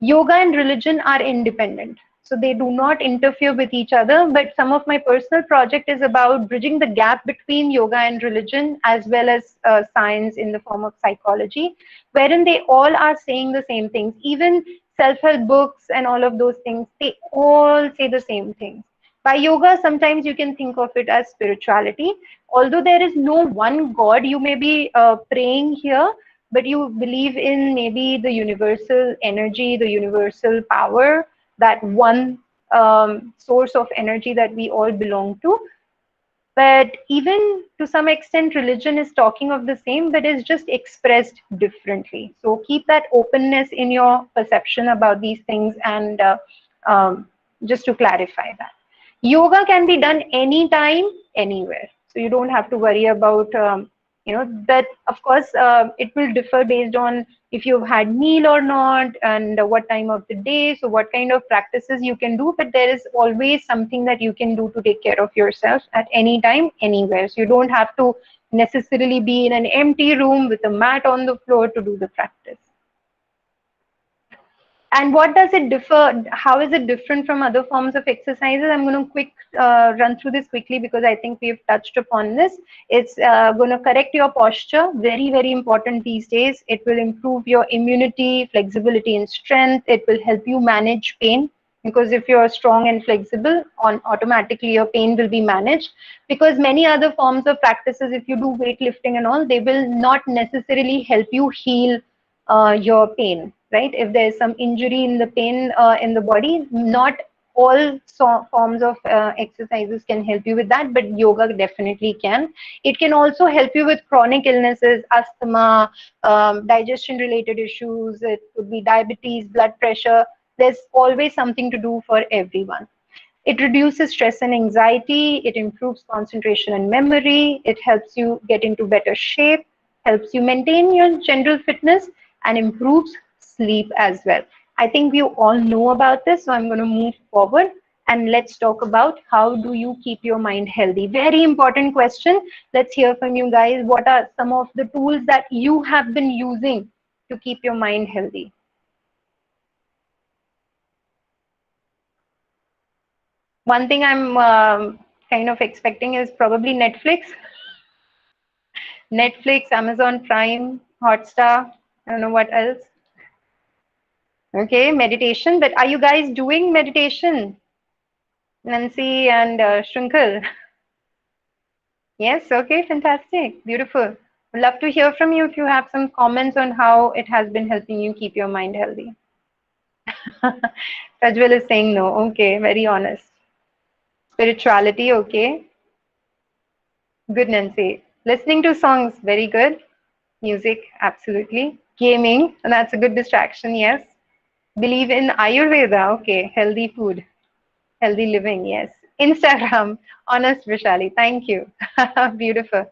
Speaker 2: Yoga and religion are independent, so they do not interfere with each other. But some of my personal project is about bridging the gap between yoga and religion, as well as science in the form of psychology, wherein they all are saying the same things. Even self-help books and all of those things, they all say the same things. By yoga, sometimes you can think of it as spirituality. Although there is no one God you may be praying here, but you believe in maybe the universal energy, the universal power, that one source of energy that we all belong to. But even to some extent, religion is talking of the same, but is just expressed differently. So keep that openness in your perception about these things, and just to clarify that. Yoga can be done anytime, anywhere. So you don't have to worry about that. Of course it will differ based on if you've had meal or not, and what time of the day, so what kind of practices you can do. But there is always something that you can do to take care of yourself at any time, anywhere. So you don't have to necessarily be in an empty room with a mat on the floor to do the practice. And what does it differ? How is it different from other forms of exercises? I'm going to run through this quickly because I think we've touched upon this. It's going to correct your posture, very important these days. It will improve your immunity, flexibility, and strength. It will help you manage pain, because if you're strong and flexible, automatically your pain will be managed. Because many other forms of practices, if you do weightlifting and all, they will not necessarily help you heal your pain, right? If there's some injury in the pain in the body, not all forms of exercises can help you with that, but yoga definitely can. It can also help you with chronic illnesses, asthma, digestion related issues. It could be diabetes, blood pressure. There's always something to do for everyone. It reduces stress and anxiety. It improves concentration and memory. It helps you get into better shape, helps you maintain your general fitness, and improves sleep as well. I think you all know about this, so I'm going to move forward and let's talk about how do you keep your mind healthy. Very important question. Let's hear from you guys. What are some of the tools that you have been using to keep your mind healthy? One thing I'm kind of expecting is probably Netflix, Amazon Prime, Hotstar. I don't know what else. Okay, meditation. But are you guys doing meditation? Nancy and Shrinkal? Yes, okay, fantastic, beautiful. Would love to hear from you if you have some comments on how it has been helping you keep your mind healthy. Rajwal is saying no. Okay, very honest. Spirituality, okay. Good, Nancy. Listening to songs, very good. Music, absolutely. Gaming, that's a good distraction, yes. Believe in Ayurveda, okay. Healthy food, healthy living, yes. Instagram, honest Vishali, thank you. Beautiful.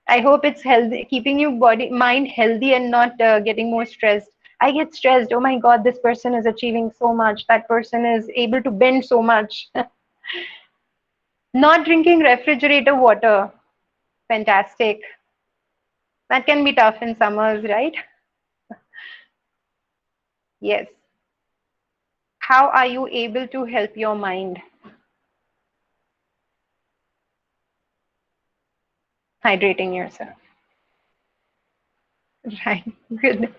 Speaker 2: I hope it's healthy, keeping you body, mind healthy and not getting more stressed. I get stressed. Oh my God, this person is achieving so much. That person is able to bend so much. Not drinking refrigerator water. Fantastic. That can be tough in summers, right? Yes. How are you able to help your mind? Hydrating yourself. Right. Good.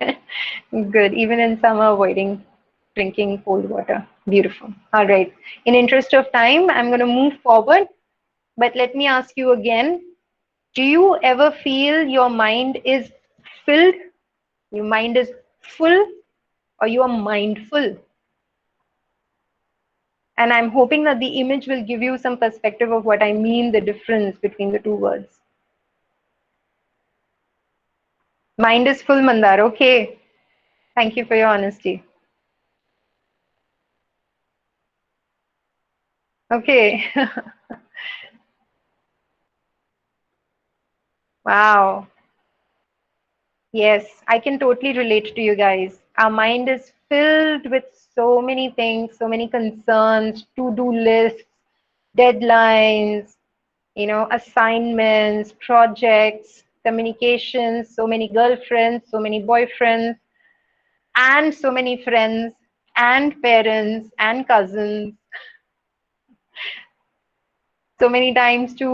Speaker 2: Good. Even in summer, avoiding drinking cold water. Beautiful. All right. In interest of time, I'm going to move forward. But let me ask you again, do you ever feel your mind is filled, your mind is full, or you are mindful? And I'm hoping that the image will give you some perspective of what I mean, the difference between the two words. Mind is full, Mandar. Okay. Thank you for your honesty. Okay. Wow. Yes, I can totally relate to you guys. Our mind is filled with so many things, so many concerns, to-do lists, deadlines, assignments, projects, communications, so many girlfriends, so many boyfriends, and so many friends, and parents, and cousins, so many times to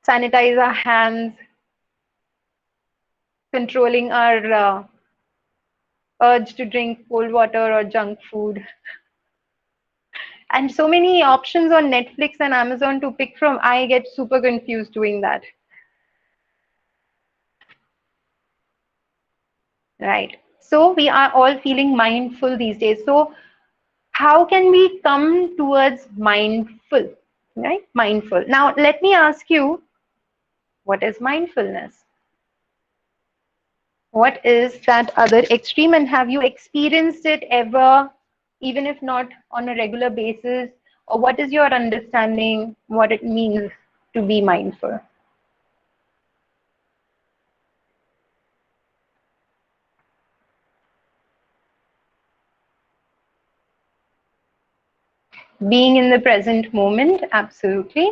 Speaker 2: sanitize our hands, controlling our urge to drink cold water or junk food. And so many options on Netflix and Amazon to pick from. I get super confused doing that. Right. So we are all feeling mindful these days. So how can we come towards mindful? Right? Mindful. Now, let me ask you, what is mindfulness? What is that other extreme, and have you experienced it ever, even if not on a regular basis? Or what is your understanding what it means to be mindful? Being in the present moment, absolutely.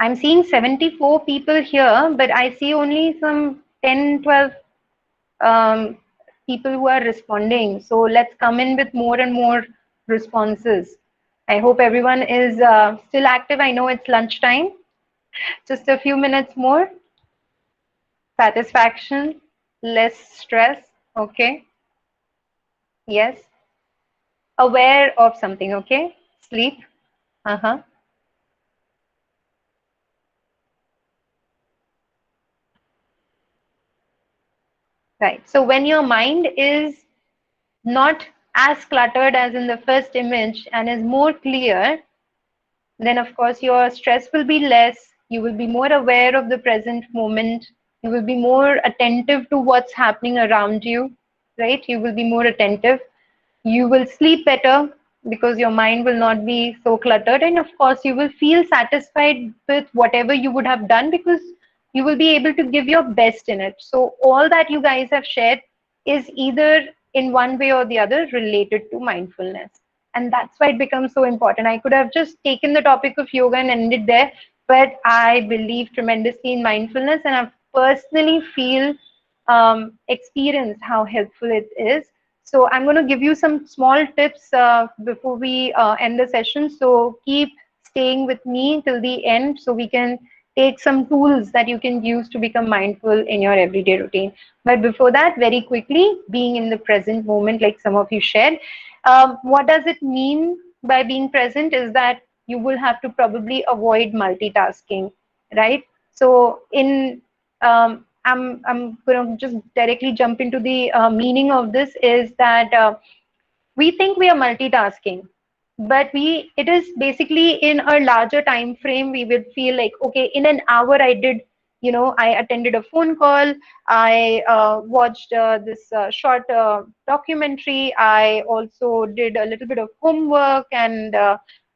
Speaker 2: I'm seeing 74 people here, but I see only some 10, 12 um, people who are responding. So let's come in with more and more responses. I hope everyone is still active. I know it's lunchtime. Just a few minutes more. Satisfaction, less stress. Okay. Yes. Aware of something. Okay. Sleep. Uh-huh. Right. So when your mind is not as cluttered as in the first image and is more clear, then of course your stress will be less. You will be more aware of the present moment. You will be more attentive to what's happening around you, right? You will be more attentive. You will sleep better because your mind will not be so cluttered. And of course, you will feel satisfied with whatever you would have done because you will be able to give your best in it. So, all that you guys have shared is either in one way or the other related to mindfulness. And that's why it becomes so important. I could have just taken the topic of yoga and ended there, but I believe tremendously in mindfulness and I personally feel experience how helpful it is. So I'm going to give you some small tips before we end the session. So keep staying with me till the end so we can take some tools that you can use to become mindful in your everyday routine. But before that, very quickly, being in the present moment, like some of you shared, what does it mean by being present is that you will have to probably avoid multitasking, right? So I'm going to just directly jump into the meaning of this is that we think we are multitasking. but it is basically in a larger time frame. We would feel like, okay, in an hour I did, I attended a phone call, I watched this short documentary, I also did a little bit of homework, and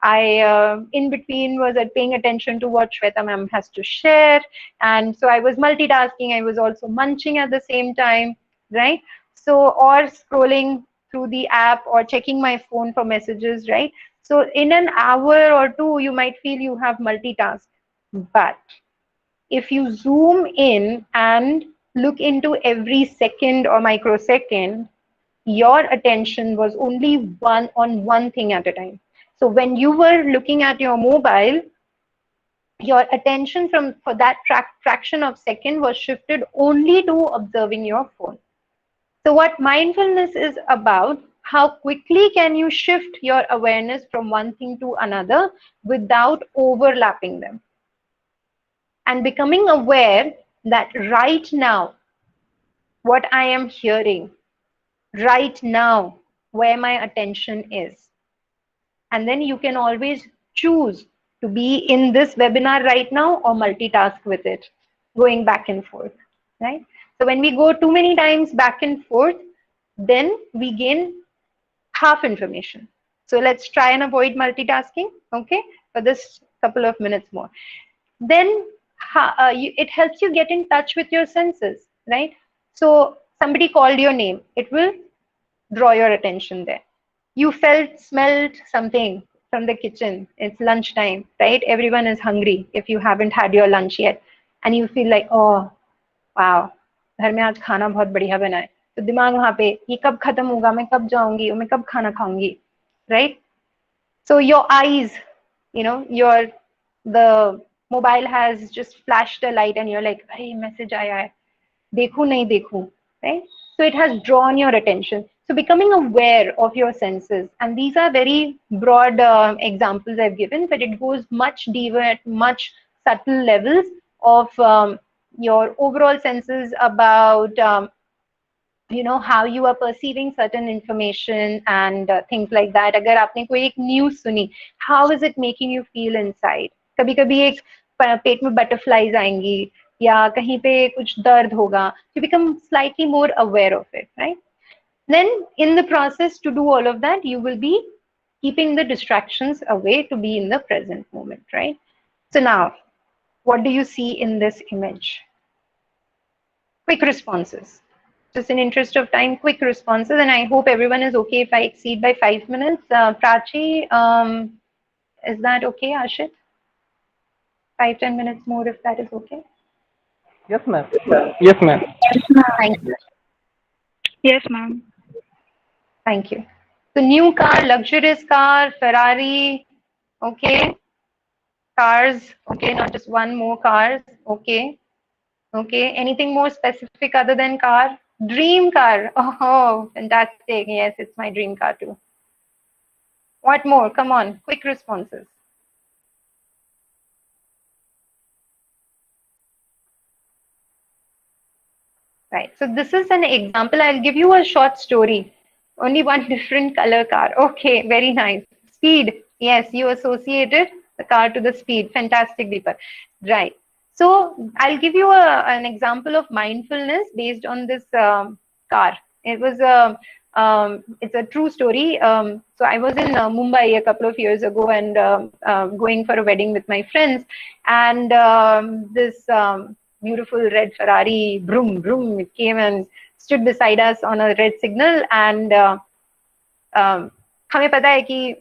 Speaker 2: I in between was paying attention to what Shweta ma'am has to share, and so I was multitasking, I was also munching at the same time, right? So, or scrolling through the app or checking my phone for messages, right? So in an hour or two, you might feel you have multitasked. But if you zoom in and look into every second or microsecond, your attention was only one thing at a time. So when you were looking at your mobile, your attention for that fraction of second was shifted only to observing your phone. So what mindfulness is about, how quickly can you shift your awareness from one thing to another without overlapping them, and becoming aware that right now, what I am hearing, right now, where my attention is. And then you can always choose to be in this webinar right now or multitask with it, going back and forth, right? So when we go too many times back and forth, then we gain half information. So let's try and avoid multitasking, okay, for this couple of minutes more. Then it helps you get in touch with your senses, right? So somebody called your name, it will draw your attention there. You smelled something from the kitchen. It's lunchtime, right? Everyone is hungry if you haven't had your lunch yet. And you feel like, oh, wow, घर में आज खाना बहुत बढ़िया बना है. तो दिमाग वहाँ पे, ये कब खत्म होगा, मैं कब जाऊंगी, मैं कब खाना खाऊंगी, right? So your eyes, the mobile has just flashed a light and you're like, hey, message aaya hai. Dekhu nahi dekhu, right? So it has drawn your attention. So becoming aware of your senses, and these are very broad examples I've given, but it goes much deeper at much subtle levels of your overall senses about how you are perceiving certain information and things like that. अगर आपने कोई एक news सुनी, how is it making you feel inside? कभी कभी एक पेट में butterflies आएंगी या कहीं पे कुछ दर्द होगा. You become slightly more aware of it, right? Then in the process to do all of that, you will be keeping the distractions away to be in the present moment, right? So now, what do you see in this image? Quick responses. Just in interest of time, quick responses, and I hope everyone is okay if I exceed by 5 minutes. Prachi, is that okay, Ashit? 5-10 minutes more, if that is okay.
Speaker 4: Yes, ma'am. Yes, ma'am.
Speaker 2: Thank you.
Speaker 1: Yes, ma'am.
Speaker 2: Thank you. So new car, luxurious car, Ferrari, okay. Cars, okay, not just one more cars, okay. Okay, anything more specific other than car? Dream car. Oh, fantastic. Yes, it's my dream car too. What more? Come on, quick responses. Right, so this is an example. I'll give you a short story. Only one different color car. Okay, very nice. Speed. Yes, you associated the car to the speed. Fantastic, Deepak. Right. So I'll give you an example of mindfulness based on this car. It was it's a true story. So I was in Mumbai a couple of years ago and going for a wedding with my friends, and this beautiful red Ferrari, vroom vroom, it came and stood beside us on a red signal, and हमें पता है कि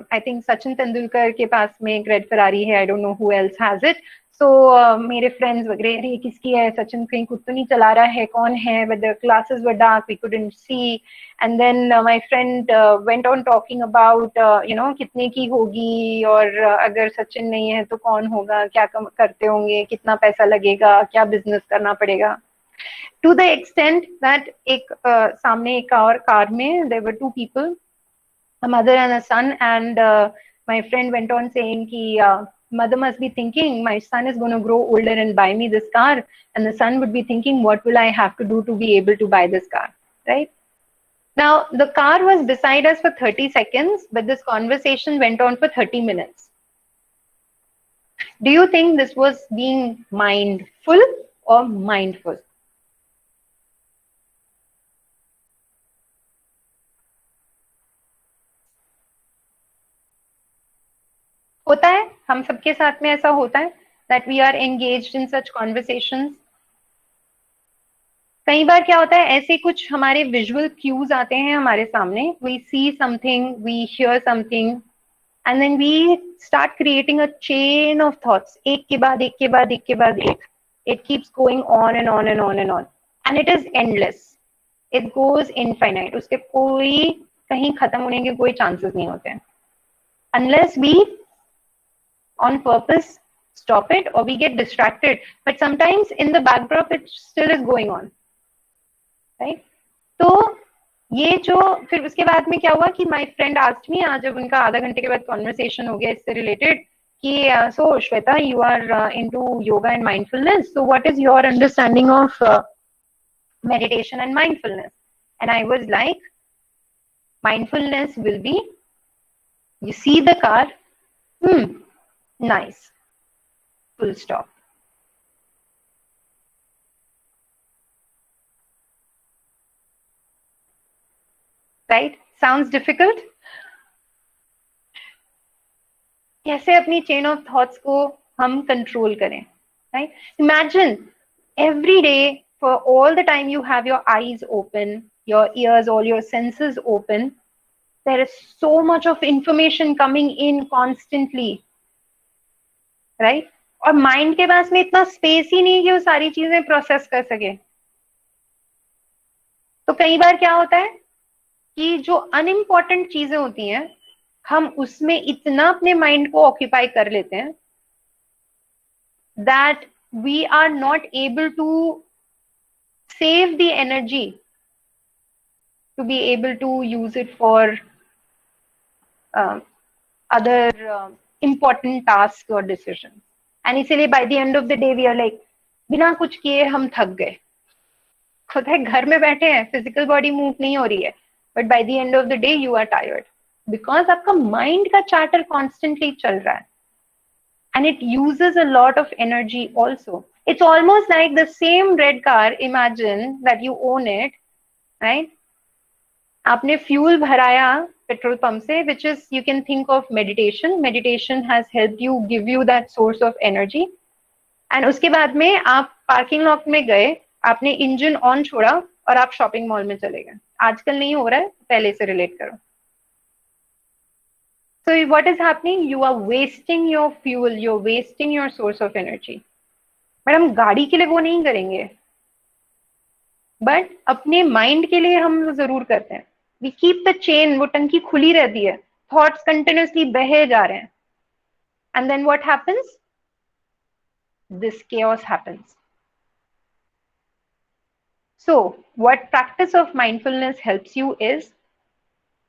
Speaker 2: I think Sachin Tendulkar के पास में एक red Ferrari है. I don't know who else has it. So मेरे friends वगैरह, अरे किसकी है, सचिन कहीं खुद तो नहीं चला रहा है, कौन है, but the glasses were dark, we couldn't see. And then my friend went on talking about कितने की होगी, और अगर सचिन नहीं है तो कौन होगा, क्या करते होंगे, कितना पैसा लगेगा, क्या business करना पड़ेगा. To the extent that एक सामने एक और कार में there were two people, a mother and a son, and my friend went on saying ki mother must be thinking my son is going to grow older and buy me this car, and the son would be thinking what will I have to do to be able to buy this car, right? Now, the car was beside us for 30 seconds, but this conversation went on for 30 minutes. Do you think this was being mindful or mindful? होता है, हम सबके साथ में ऐसा होता है that we are engaged in such conversations. कई बार क्या होता है, ऐसे कुछ हमारे विजुअल क्यूज आते हैं हमारे सामने, we see something, we hear something, and then we start creating a chain of thoughts, एक के बाद एक के बाद एक के बाद एक. It keeps going on and on and on and on, and it is endless. It goes infinite. उसके कोई कहीं खत्म होने के कोई चांसेस नहीं होते हैं, unless we on purpose stop it or we get distracted. But sometimes in the backdrop it still is going on, right? तो ये जो फिर उसके बाद में क्या हुआ कि my friend asked me, आज जब उनका आधा घंटे के बाद conversation हो गया इससे related कि so Shweta, you are into yoga and mindfulness, so what is your understanding of meditation and mindfulness? And I was like, mindfulness will be, you see the car, nice, full stop. Right? Sounds difficult? कैसे अपनी chain of thoughts को हम control करें? Right? Imagine every day, for all the time you have your eyes open, your ears, all your senses open, there is so much of information coming in constantly. Right? और mind के पास में इतना space ही नहीं कि वो सारी चीजें process कर सके. तो कई बार क्या होता है कि जो अनइम्पॉर्टेंट चीजें होती हैं, हम उसमें इतना अपने माइंड को ऑक्यूपाई कर लेते हैं that we are not able to save the energy to be able to use it for other important tasks or decisions. And इसीलिए by the end of the day we are like, बिना कुछ किए हम थक गए. होता है, घर में बैठे हैं, फिजिकल बॉडी मूव नहीं हो रही है, but by the end of the day you are tired because आपका माइंड का चैटर कॉन्स्टेंटली चल रहा है, and it uses a lot of energy also. It's almost like the same red car, imagine that you own it, right? आपने fuel भराया petrol pump से, which is, you can think of meditation. Meditation has help you, give you that source of energy, and उसके बाद में आप parking lot में गए, आपने इंजन ऑन छोड़ा और आप शॉपिंग मॉल में चले गए. आजकल नहीं हो रहा है, पहले से रिलेट करो. So what is happening? You are wasting your fuel, you're wasting your source of energy. But हम गाड़ी के लिए वो नहीं करेंगे, बट अपने माइंड के लिए हम जरूर करते हैं. वी कीप द चेन, वो टंकी खुली रहती है, थॉट्स कंटिन्यूसली बहे जा रहे हैं, and then what happens? This chaos happens. So what practice of mindfulness helps you is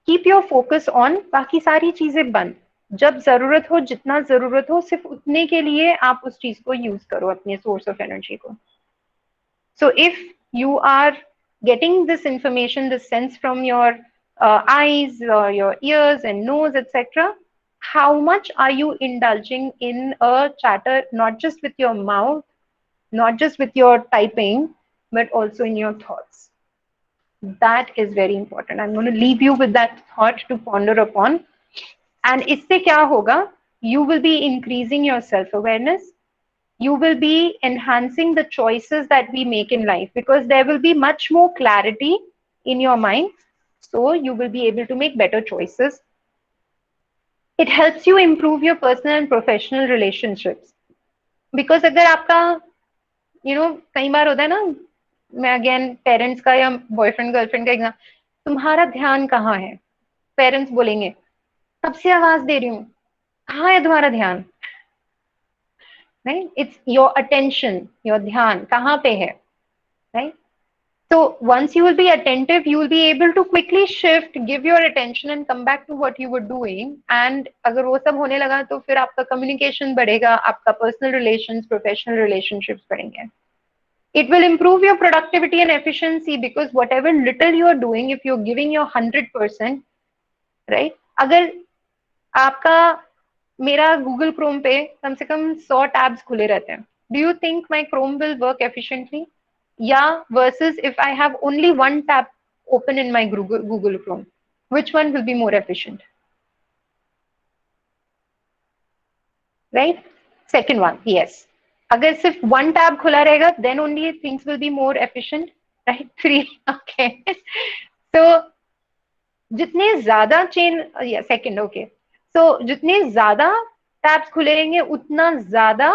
Speaker 2: keep your focus on बाकी सारी चीजें बंद. जब जरूरत हो, जितना जरूरत हो, सिर्फ उतने के लिए आप उस चीज को यूज करो, अपने सोर्स ऑफ एनर्जी को. So if you are getting this information, this sense from your eyes, your ears and nose, etc., how much are you indulging in a chatter, not just with your mouth, not just with your typing, but also in your thoughts? That is very important. I'm going to leave you with that thought to ponder upon. And isse kya hoga? You will be increasing your self-awareness. You will be enhancing the choices that we make in life, because there will be much more clarity in your mind. So you will be able to make better choices. It helps you improve your personal and professional relationships. Because अगर आपका, कई बार होता है ना, मैं again parents का या boyfriend girlfriend का एग्जाम, तुम्हारा ध्यान कहाँ है? पेरेंट्स बोलेंगे, कब से आवाज दे रही हूँ, कहाँ है तुम्हारा ध्यान? Right? It's your attention, your ध्यान कहाँ पे है, right? So once you will be attentive, you will be able to quickly shift, give your attention and come back to what you were doing. And अगर वो सब होने लगा तो फिर आपका communication बढ़ेगा, आपका personal relations, professional relationships बढ़ेंगे. It will improve your productivity and efficiency because whatever little you are doing, if you're giving your 100%, right? अगर आपका मेरा गूगल क्रोम पे कम से कम 100 टैब्स खुले रहते हैं, do you think my Chrome will work efficiently? Yeah, versus if I have only one tab open in my Google Chrome, which one will be more efficient? Right? Second one, yes. अगर सिर्फ one tab खुला रहेगा, then only things will be more efficient, right? Three, okay. So जितने ज्यादा chain, second, okay, सो जितने ज्यादा tabs खुले रहेंगे उतना ज्यादा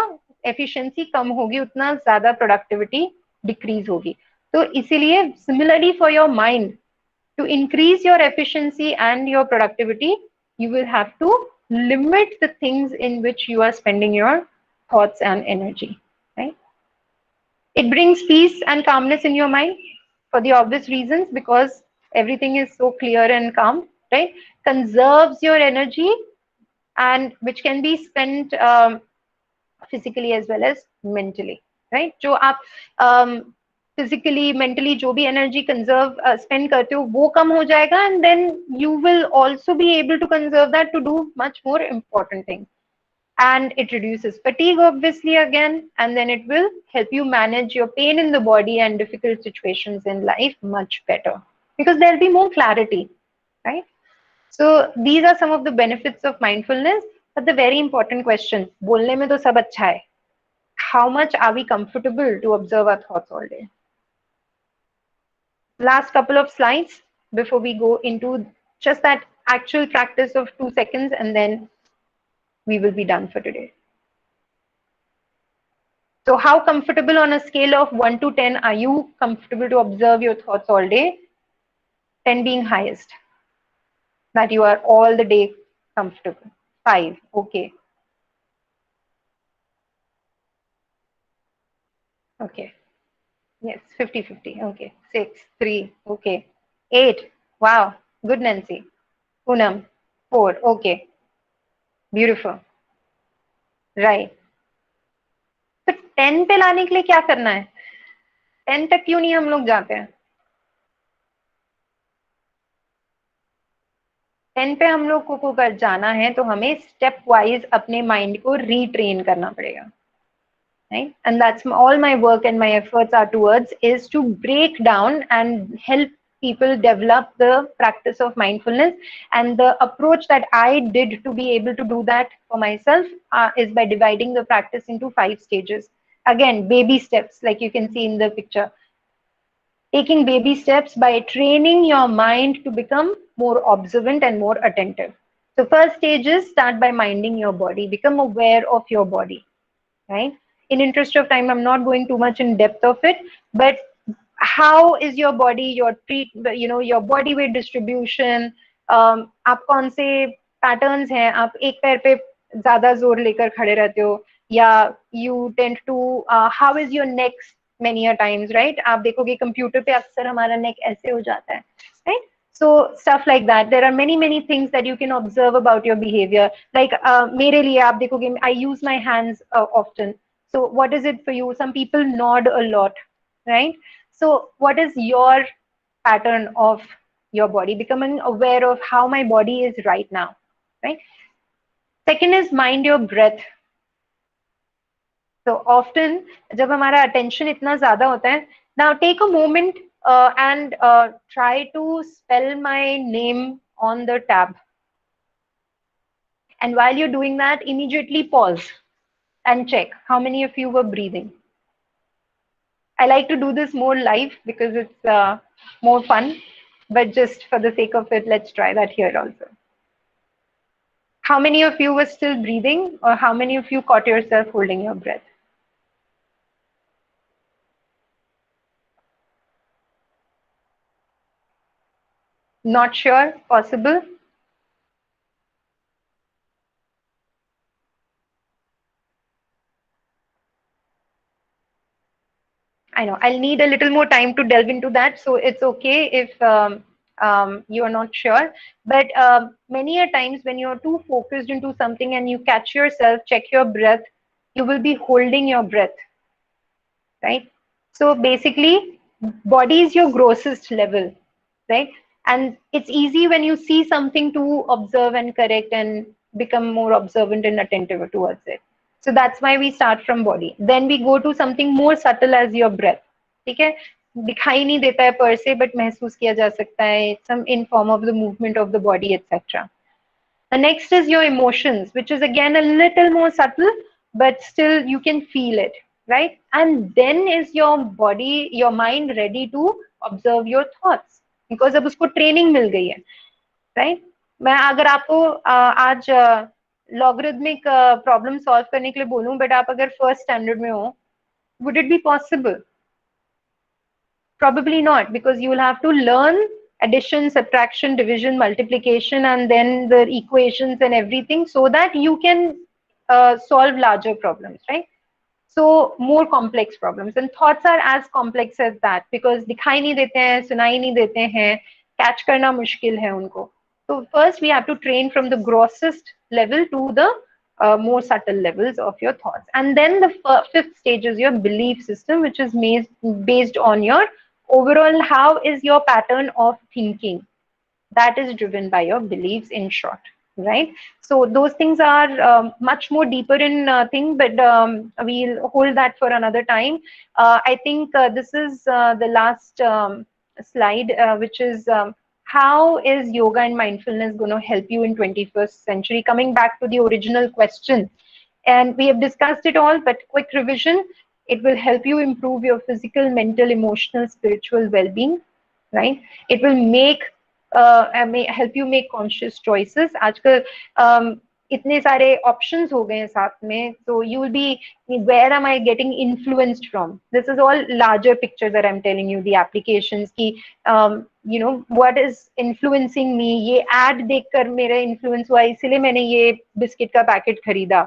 Speaker 2: एफिशिएंसी कम होगी, उतना ज्यादा प्रोडक्टिविटी डिक्रीज होगी. तो इसीलिए similarly for your mind, to increase your efficiency and your productivity, you will have to limit the things in which you are spending your thoughts and energy, right? It brings peace and calmness in your mind for the obvious reasons, because everything is so clear and calm, right? Conserves your energy, and which can be spent physically as well as mentally, right? जो आप physically, mentally जो भी energy conserve spend करते हो वो कम हो जाएगा, and then you will also be able to conserve that to do much more important things. And it reduces fatigue obviously again, and then it will help you manage your pain in the body and difficult situations in life much better, because there'll be more clarity, right? So these are some of the benefits of mindfulness. But the very important question, बोलने में तो सब अच्छा है, how much are we comfortable to observe our thoughts all day? Last couple of slides before we go into just that actual practice of 2 seconds, and then we will be done for today. So how comfortable on a scale of 1 to 10 are you comfortable to observe your thoughts all day? 10 being highest, that you are all the day comfortable. 5, okay. Okay. Yes, 50-50. Okay. 6, 3, okay. 8, wow. Good, Nancy. Poonam, 4, okay. Beautiful. Right. तो 10 पे लाने के लिए क्या करना है? 10 तक क्यों नहीं हम लोग जाते हैं? 10 पे हम लोग को कर जाना है तो हमें स्टेप वाइज अपने माइंड को रीट्रेन करना पड़ेगा, right? And that's all my work and my efforts are towards, is to break down and help people develop the practice of mindfulness. And the approach that I did to be able to do that for myself is by dividing the practice into 5 stages. Again, baby steps, like you can see in the picture. Taking baby steps by training your mind to become more observant and more attentive. So first stage is start by minding your body, become aware of your body, right? In interest of time, I'm not going too much in depth of it, but how is your body, your your body weight distribution, आप कौन से patterns हैं, आप एक पैर पे ज़्यादा जोर लेकर खड़े रहते हो, या you tend to how is your neck many a times, right? आप देखोगे कंप्यूटर पे अक्सर हमारा neck ऐसे हो जाता है, right? So stuff like that. There are many things that you can observe about your behavior. Like मेरे लिए आप देखोगे I use my hands often. So what is it for you? Some people nod a lot, right? So what is your pattern of your body? Becoming aware of how my body is right now, right? Second is mind your breath. So often जब हमारा attention इतना ज़्यादा होता है, now take a moment and try to spell my name on the tab. And while you're doing that, immediately pause and check how many of you were breathing. I like to do this more live because it's more fun, but just for the sake of it, let's try that here also. How many of you were still breathing, or how many of you caught yourself holding your breath? Not sure, possible? I know I'll need a little more time to delve into that, so it's okay if you are not sure. But many a times when you're too focused into something and you catch yourself, check your breath, you will be holding your breath, right? So basically, body is your grossest level, right? And it's easy when you see something to observe and correct and become more observant and attentive towards it. So that's why we start from body. Then we go to something more subtle as your breath. ठीक है? दिखाई नहीं देता है per se, but महसूस किया जा सकता है. Some in form of the movement of the body, etc. The next is your emotions, which is again a little more subtle, but still you can feel it, right? And then is your body, your mind ready to observe your thoughts? Because अब उसको training मिल गई है, right? मैं अगर आपको आज logarithmic problem solve करने के लिए बोलूं, but आप अगर first standard में हो, would it be possible? Probably not, because you will have to learn addition, subtraction, division, multiplication, and then the equations and everything so that you can solve larger problems, right? So more complex problems, and thoughts are as complex as that because दिखाई नहीं देते हैं, सुनाई नहीं देते हैं, catch करना मुश्किल है उनको. So first we have to train from the grossest level to the more subtle levels of your thoughts, and then the fifth stage is your belief system, which is based on your overall how is your pattern of thinking. That is driven by your beliefs, in short, right? So those things are much more deeper in thing, but we'll hold that for another time. I think this is the last slide, which is how is yoga and mindfulness going to help you in 21st century? Coming back to the original question, and we have discussed it all, but quick revision: it will help you improve your physical, mental, emotional, spiritual well-being, right? It will make help you make conscious choices. आजकल इतने सारे options हो गए हैं साथ में, so you will be, where am I getting influenced from? This is all larger picture that I'm telling you, the applications की you know what is influencing me. ये ad देखकर मेरा influence हुआ, इसीलिए मैंने ये बिस्किट का पैकेट खरीदा,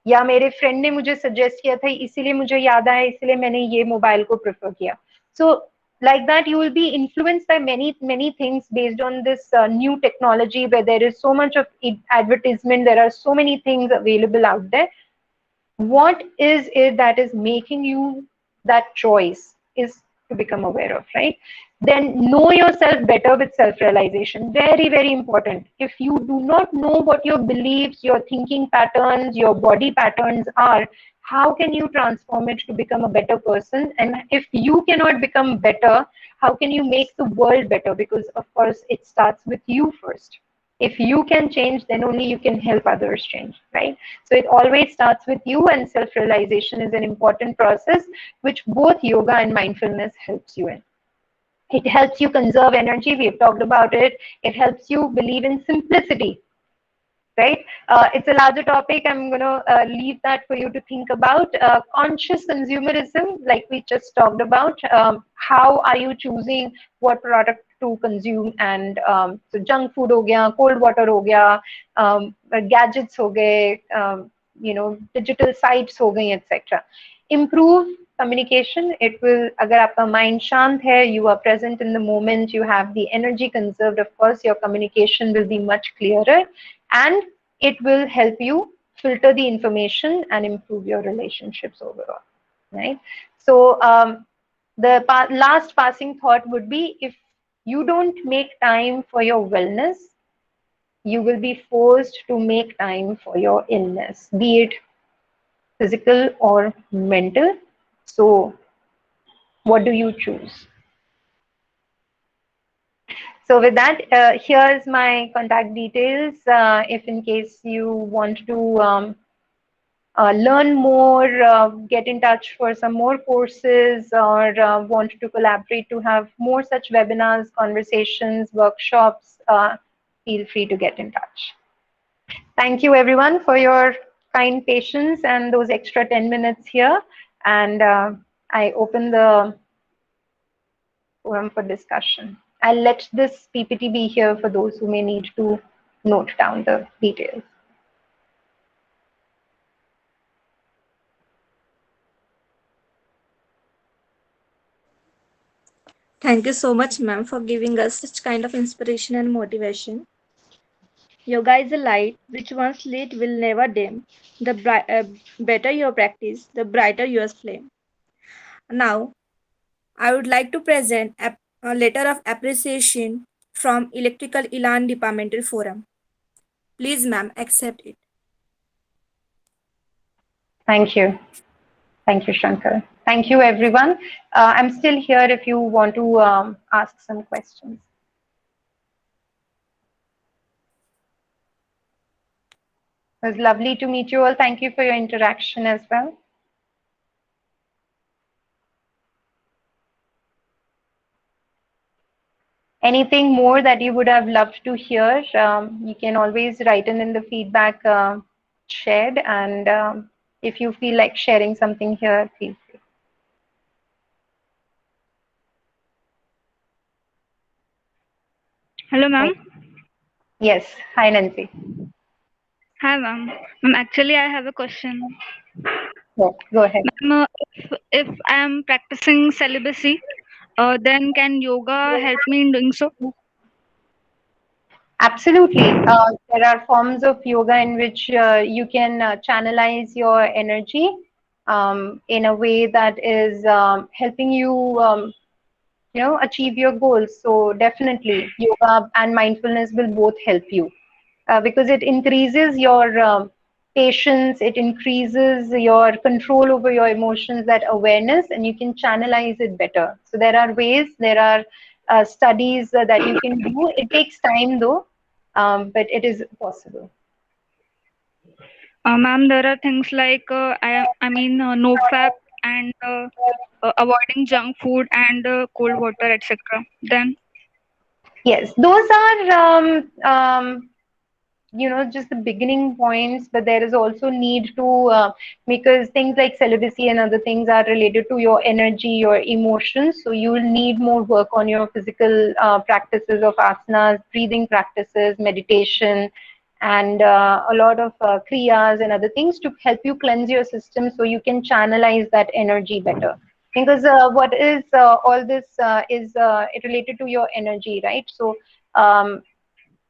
Speaker 2: या मेरे फ्रेंड ने मुझे सजेस्ट किया था इसीलिए मुझे याद आया, इसीलिए मैंने ये मोबाइल को प्रेफर किया. So like that you will be influenced by many things based on this new technology where there is so much of advertisement, there are so many things available out there. What is it that is making you that choice is to become aware of, right? Then know yourself better with self-realization. Very, very important. If you do not know what your beliefs, your thinking patterns, your body patterns are, how can you transform it to become a better person? And if you cannot become better, how can you make the world better? Because of course it starts with you first. If you can change, then only you can help others change, right? So it always starts with you, and self-realization is an important process which both yoga and mindfulness helps you in. It helps you conserve energy. We've talked about it. It helps you believe in simplicity, right? It's a larger topic. I'm going to leave that for you to think about. Conscious consumerism, like we just talked about. How are you choosing what product to consume? And so junk food ho gaya, cold water ho gaya, gadgets ho gaye, you know, digital sites ho gayi, etc. Improve communication. It will, agar aapka mind shant hai, you are present in the moment, you have the energy conserved, of course your communication will be much clearer, and it will help you filter the information and improve your relationships overall, right? So the last passing thought would be, if you don't make time for your wellness, you will be forced to make time for your illness, be it physical or mental. So what do you choose? So with that, here's my contact details. If in case you want to learn more, get in touch for some more courses, or want to collaborate to have more such webinars, conversations, workshops, feel free to get in touch. Thank you everyone for your kind patience and those extra 10 minutes here. And I open the forum for discussion. I'll let this PPT be here for those who may need to note down the details.
Speaker 3: Thank you so much, ma'am, for giving us such kind of inspiration and motivation. Yoga is a light which once lit will never dim. The better your practice, the brighter your flame. Now, I would like to present a letter of appreciation from Electrical ELAN Departmental Forum. Please, ma'am, accept it.
Speaker 2: Thank you. Thank you, Shankar. Thank you, everyone. I'm still here if you want to ask some questions. It was lovely to meet you all. Thank you for your interaction as well. Anything more that you would have loved to hear, you can always write in the feedback shared. And if you feel like sharing something here, feel free.
Speaker 5: Hello, ma'am.
Speaker 2: Yes. Hi, Nancy.
Speaker 5: Hi, ma'am. Ma'am, actually, I have a question.
Speaker 2: Yes, go ahead.
Speaker 5: Ma'am, if I am practicing celibacy, then can yoga help me in doing so?
Speaker 2: Absolutely. There are forms of yoga in which you can channelize your energy in a way that is helping you, achieve your goals. So definitely, yoga and mindfulness will both help you because it increases your patience, it increases your control over your emotions, that awareness, and you can channelize it better. So there are ways, there are studies that you can do. It takes time though, but it is possible.
Speaker 5: Ma'am, there are things like no fat and avoiding junk food and cold water, etc. Then,
Speaker 2: Yes, those are just the beginning points, but there is also need to because things like celibacy and other things are related to your energy, your emotions. So you will need more work on your physical practices of asanas, breathing practices, meditation, and a lot of kriyas and other things to help you cleanse your system so you can channelize that energy better. Because what is all this is it related to your energy, right? So um,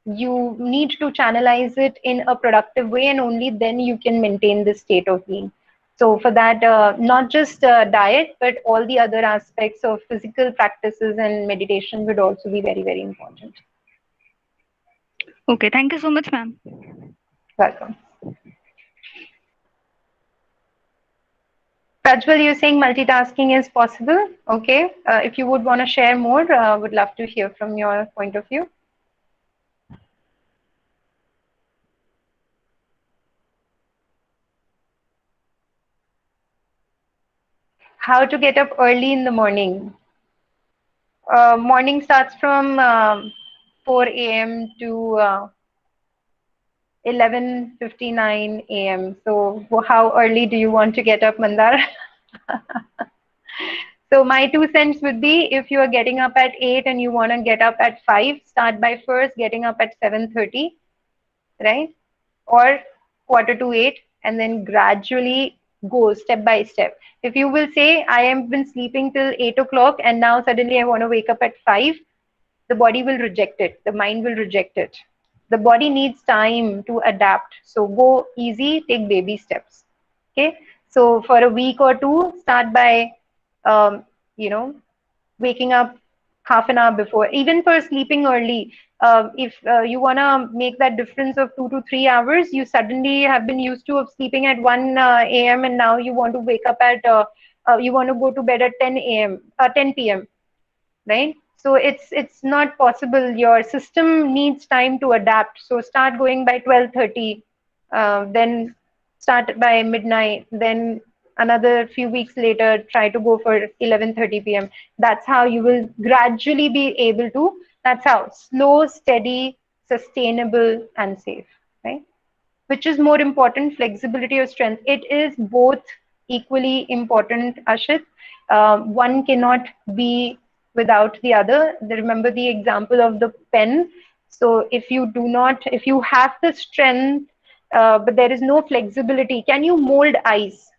Speaker 2: you need to channelize it in a productive way, and only then you can maintain this state of being. So for that, not just diet, but all the other aspects of physical practices and meditation would also be very, very important.
Speaker 5: okay, thank you so much, ma'am.
Speaker 2: Welcome. Prajwal, you're saying multitasking is possible. Okay. If you would want to share more, would love to hear from your point of view. How to get up early in the morning? Morning starts from 4 a.m. to 11:59 a.m. So how early do you want to get up, Mandar? So my 2 cents would be, if you are getting up at 8 and you want to get up at 5, start by first getting up at 7:30, right? Or quarter to 8, and then gradually go step by step. If you will say, I have been sleeping till 8 o'clock and now suddenly I want to wake up at 5, the body will reject it, the mind will reject it. The body needs time to adapt. So go easy, take baby steps. Okay. So for a week or two, start by, um, you know, waking up half an hour before, even for sleeping early. If you want to make that difference of 2 to 3 hours, you suddenly have been used to of sleeping at 1 a.m. and now you want to wake up at, you want to go to bed at 10 a.m., 10 p.m., right? So it's not possible. Your system needs time to adapt. So start going by 12:30, then start by midnight, then another few weeks later try to go for 11:30 p.m. That's how you will gradually be able to. That's how slow, steady, sustainable, and safe, right? Which is more important, flexibility or strength? It is both equally important, Ashit. One cannot be without the other. Remember the example of the pen. So if you do not, if you have the strength, but there is no flexibility, can you mold ice?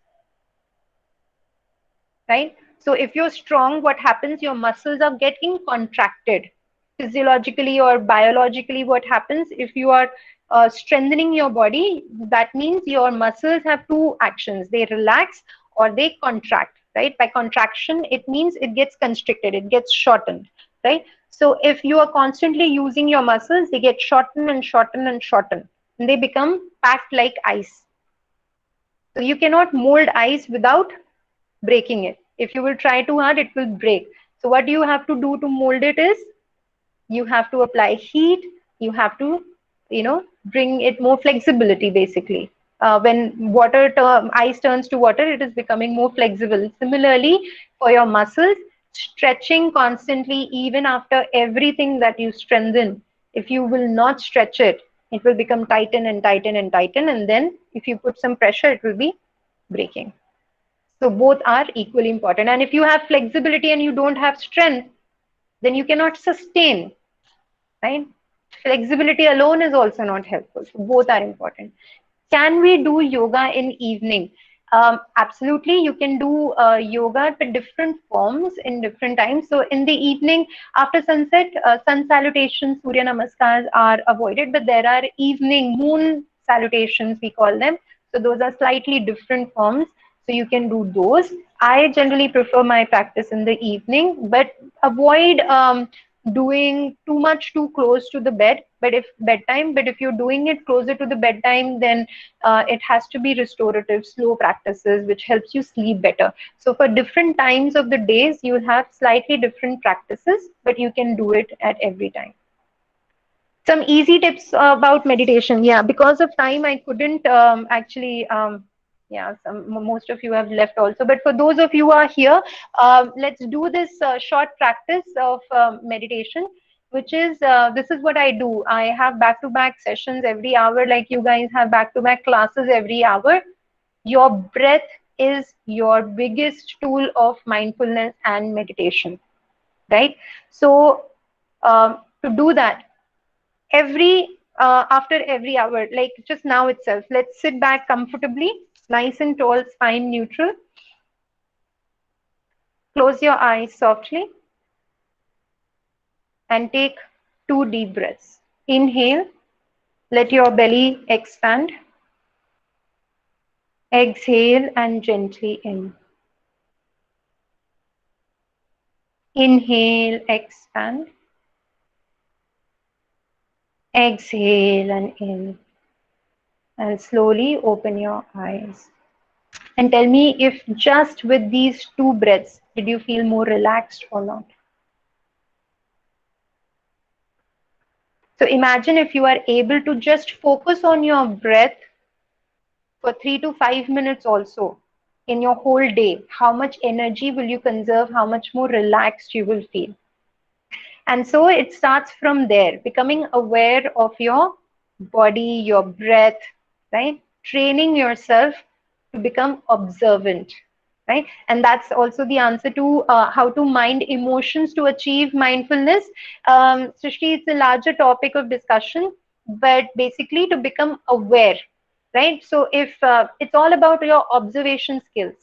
Speaker 2: Right? So if you're strong, what happens? Your muscles are getting contracted. Physiologically or biologically, what happens if you are strengthening your body? That means your muscles have two actions: they relax or they contract. right? By contraction, it means it gets constricted, it gets shortened, right? So if you are constantly using your muscles, they get shortened and shortened and shortened, and they become packed like ice. So you cannot mold ice without breaking it. If you will try too hard, it will break. So what you have to do to mold it is you have to apply heat, you have to, bring it more flexibility basically. When ice turns to water, it is becoming more flexible. Similarly, for your muscles, stretching constantly, even after everything that you strengthen, if you will not stretch it, it will become tighten and tighten and tighten, and then if you put some pressure, it will be breaking. So both are equally important. And if you have flexibility and you don't have strength, then you cannot sustain, right? Flexibility alone is also not helpful. So both are important. Can we do yoga in evening? Absolutely, you can do yoga at different forms in different times. So in the evening, after sunset, sun salutations, Surya Namaskars are avoided, but there are evening moon salutations, we call them. So those are slightly different forms. So you can do those. I generally prefer my practice in the evening, but avoid doing too much too close to the bed. But if you're doing it closer to the bedtime, then it has to be restorative, slow practices, which helps you sleep better. So for different times of the days, you have slightly different practices, but you can do it at every time. Some easy tips about meditation. Yeah, because of time, I couldn't actually. Yeah, most of you have left also. But for those of you who are here, let's do this short practice of meditation, which is this is what I do. I have back-to-back sessions every hour, like you guys have back-to-back classes every hour. Your breath is your biggest tool of mindfulness and meditation, right? So to do that, after every hour, like just now itself, let's sit back comfortably, nice and tall, spine neutral. Close your eyes softly and take 2 deep breaths. Inhale, let your belly expand. Exhale and gently in. Inhale, expand. Exhale and in. And slowly open your eyes. And tell me if just with these 2 breaths, did you feel more relaxed or not? So imagine if you are able to just focus on your breath for 3 to 5 minutes also in your whole day, how much energy will you conserve? How much more relaxed you will feel? And so it starts from there, becoming aware of your body, your breath, right? Training yourself to become observant, right? And that's also the answer to how to mind emotions to achieve mindfulness. Srishti, it's a larger topic of discussion, but basically to become aware, right? So if it's all about your observation skills,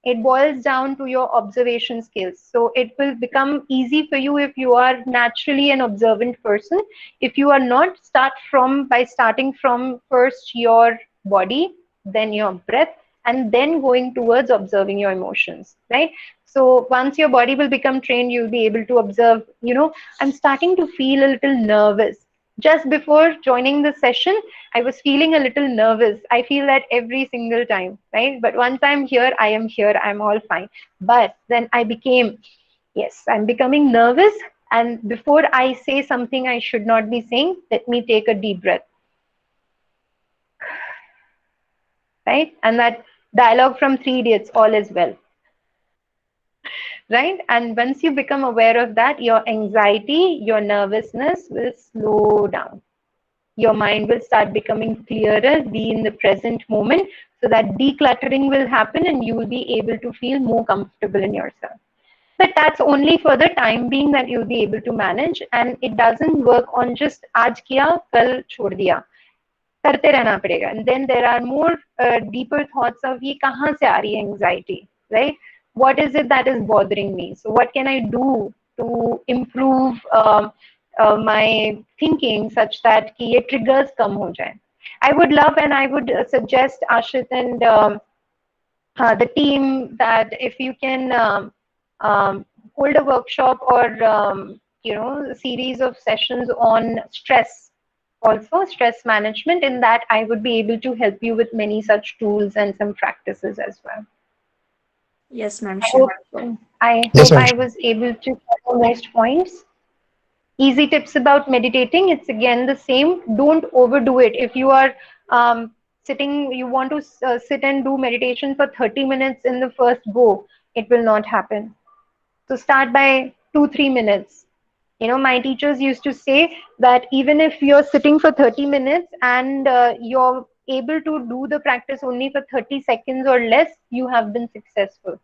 Speaker 2: it boils down to your observation skills. So it will become easy for you if you are naturally an observant person. If you are not, starting from first your body, then your breath, and then going towards observing your emotions, right? So once your body will become trained, you'll be able to observe, I'm starting to feel a little nervous. Just before joining the session, I was feeling a little nervous. I feel that every single time, right? But once I'm here, I am here, I'm all fine. But then yes, I'm becoming nervous. And before I say something I should not be saying, let me take a deep breath, right? And that dialogue from Three Idiots, all is well, right? And once you become aware of that, your anxiety, your nervousness will slow down. Your mind will start becoming clearer, be in the present moment, so that decluttering will happen and you will be able to feel more comfortable in yourself. But that's only for the time being that you'll be able to manage, and it doesn't work on just आज किया कल छोड़ दिया, करते रहना पड़ेगा. And then there are more deeper thoughts of ये कहाँ से आ रही है anxiety, right? What is it that is bothering me? So what can I do to improve my thinking such that कि ये triggers कम हो जाए? I would love and I would suggest Ashit and the team that if you can hold a workshop or a series of sessions on stress, also stress management. In that, I would be able to help you with many such tools and some practices as well.
Speaker 3: Yes, ma'am,
Speaker 2: I
Speaker 3: sure.
Speaker 2: hope I
Speaker 6: Yes,
Speaker 2: hope
Speaker 6: ma'am.
Speaker 2: I was able to cover most points. Easy tips about meditating. It's again the same. Don't overdo it. If you are sitting, you want to sit and do meditation for 30 minutes in the first go, it will not happen. So start by 2, 3 minutes. My teachers used to say that even if you're sitting for 30 minutes and you're able to do the practice only for 30 seconds or less, you have been successful.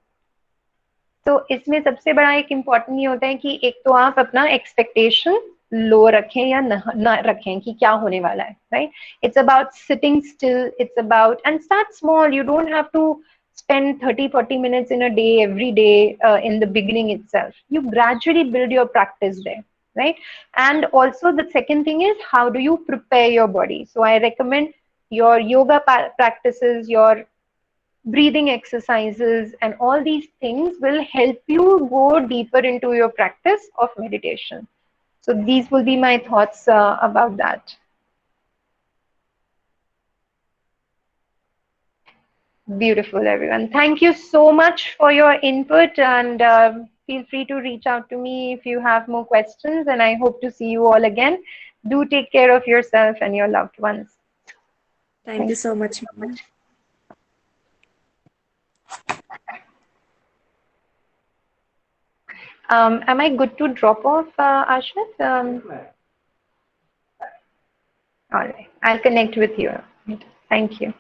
Speaker 2: तो इसमें सबसे बड़ा एक important ये होता है कि एक तो आप अपना एक्सपेक्टेशन लो रखें या ना रखें कि क्या होने वाला है, right? It's about sitting still, it's about and start small. You don't have to spend 30-40 minutes in a day every day in the beginning itself. You gradually build your practice there, right? And also the second thing is, how do you prepare your body? So I recommend your yoga practices, your breathing exercises, and all these things will help you go deeper into your practice of meditation. So these will be my thoughts about that. Beautiful, everyone. Thank you so much for your input, and feel free to reach out to me if you have more questions, and I hope to see you all again. Do take care of yourself and your loved ones.
Speaker 3: Thank you
Speaker 2: Thank
Speaker 3: so
Speaker 2: you
Speaker 3: much,
Speaker 2: so
Speaker 3: ma'am.
Speaker 2: much. Am I good to drop off, Ashwin? All right. I'll connect with you. Thank you.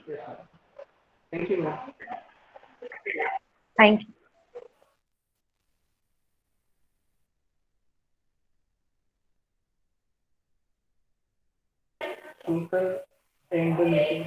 Speaker 4: Thank you, ma'am.
Speaker 2: Thank you.
Speaker 4: People end the meeting.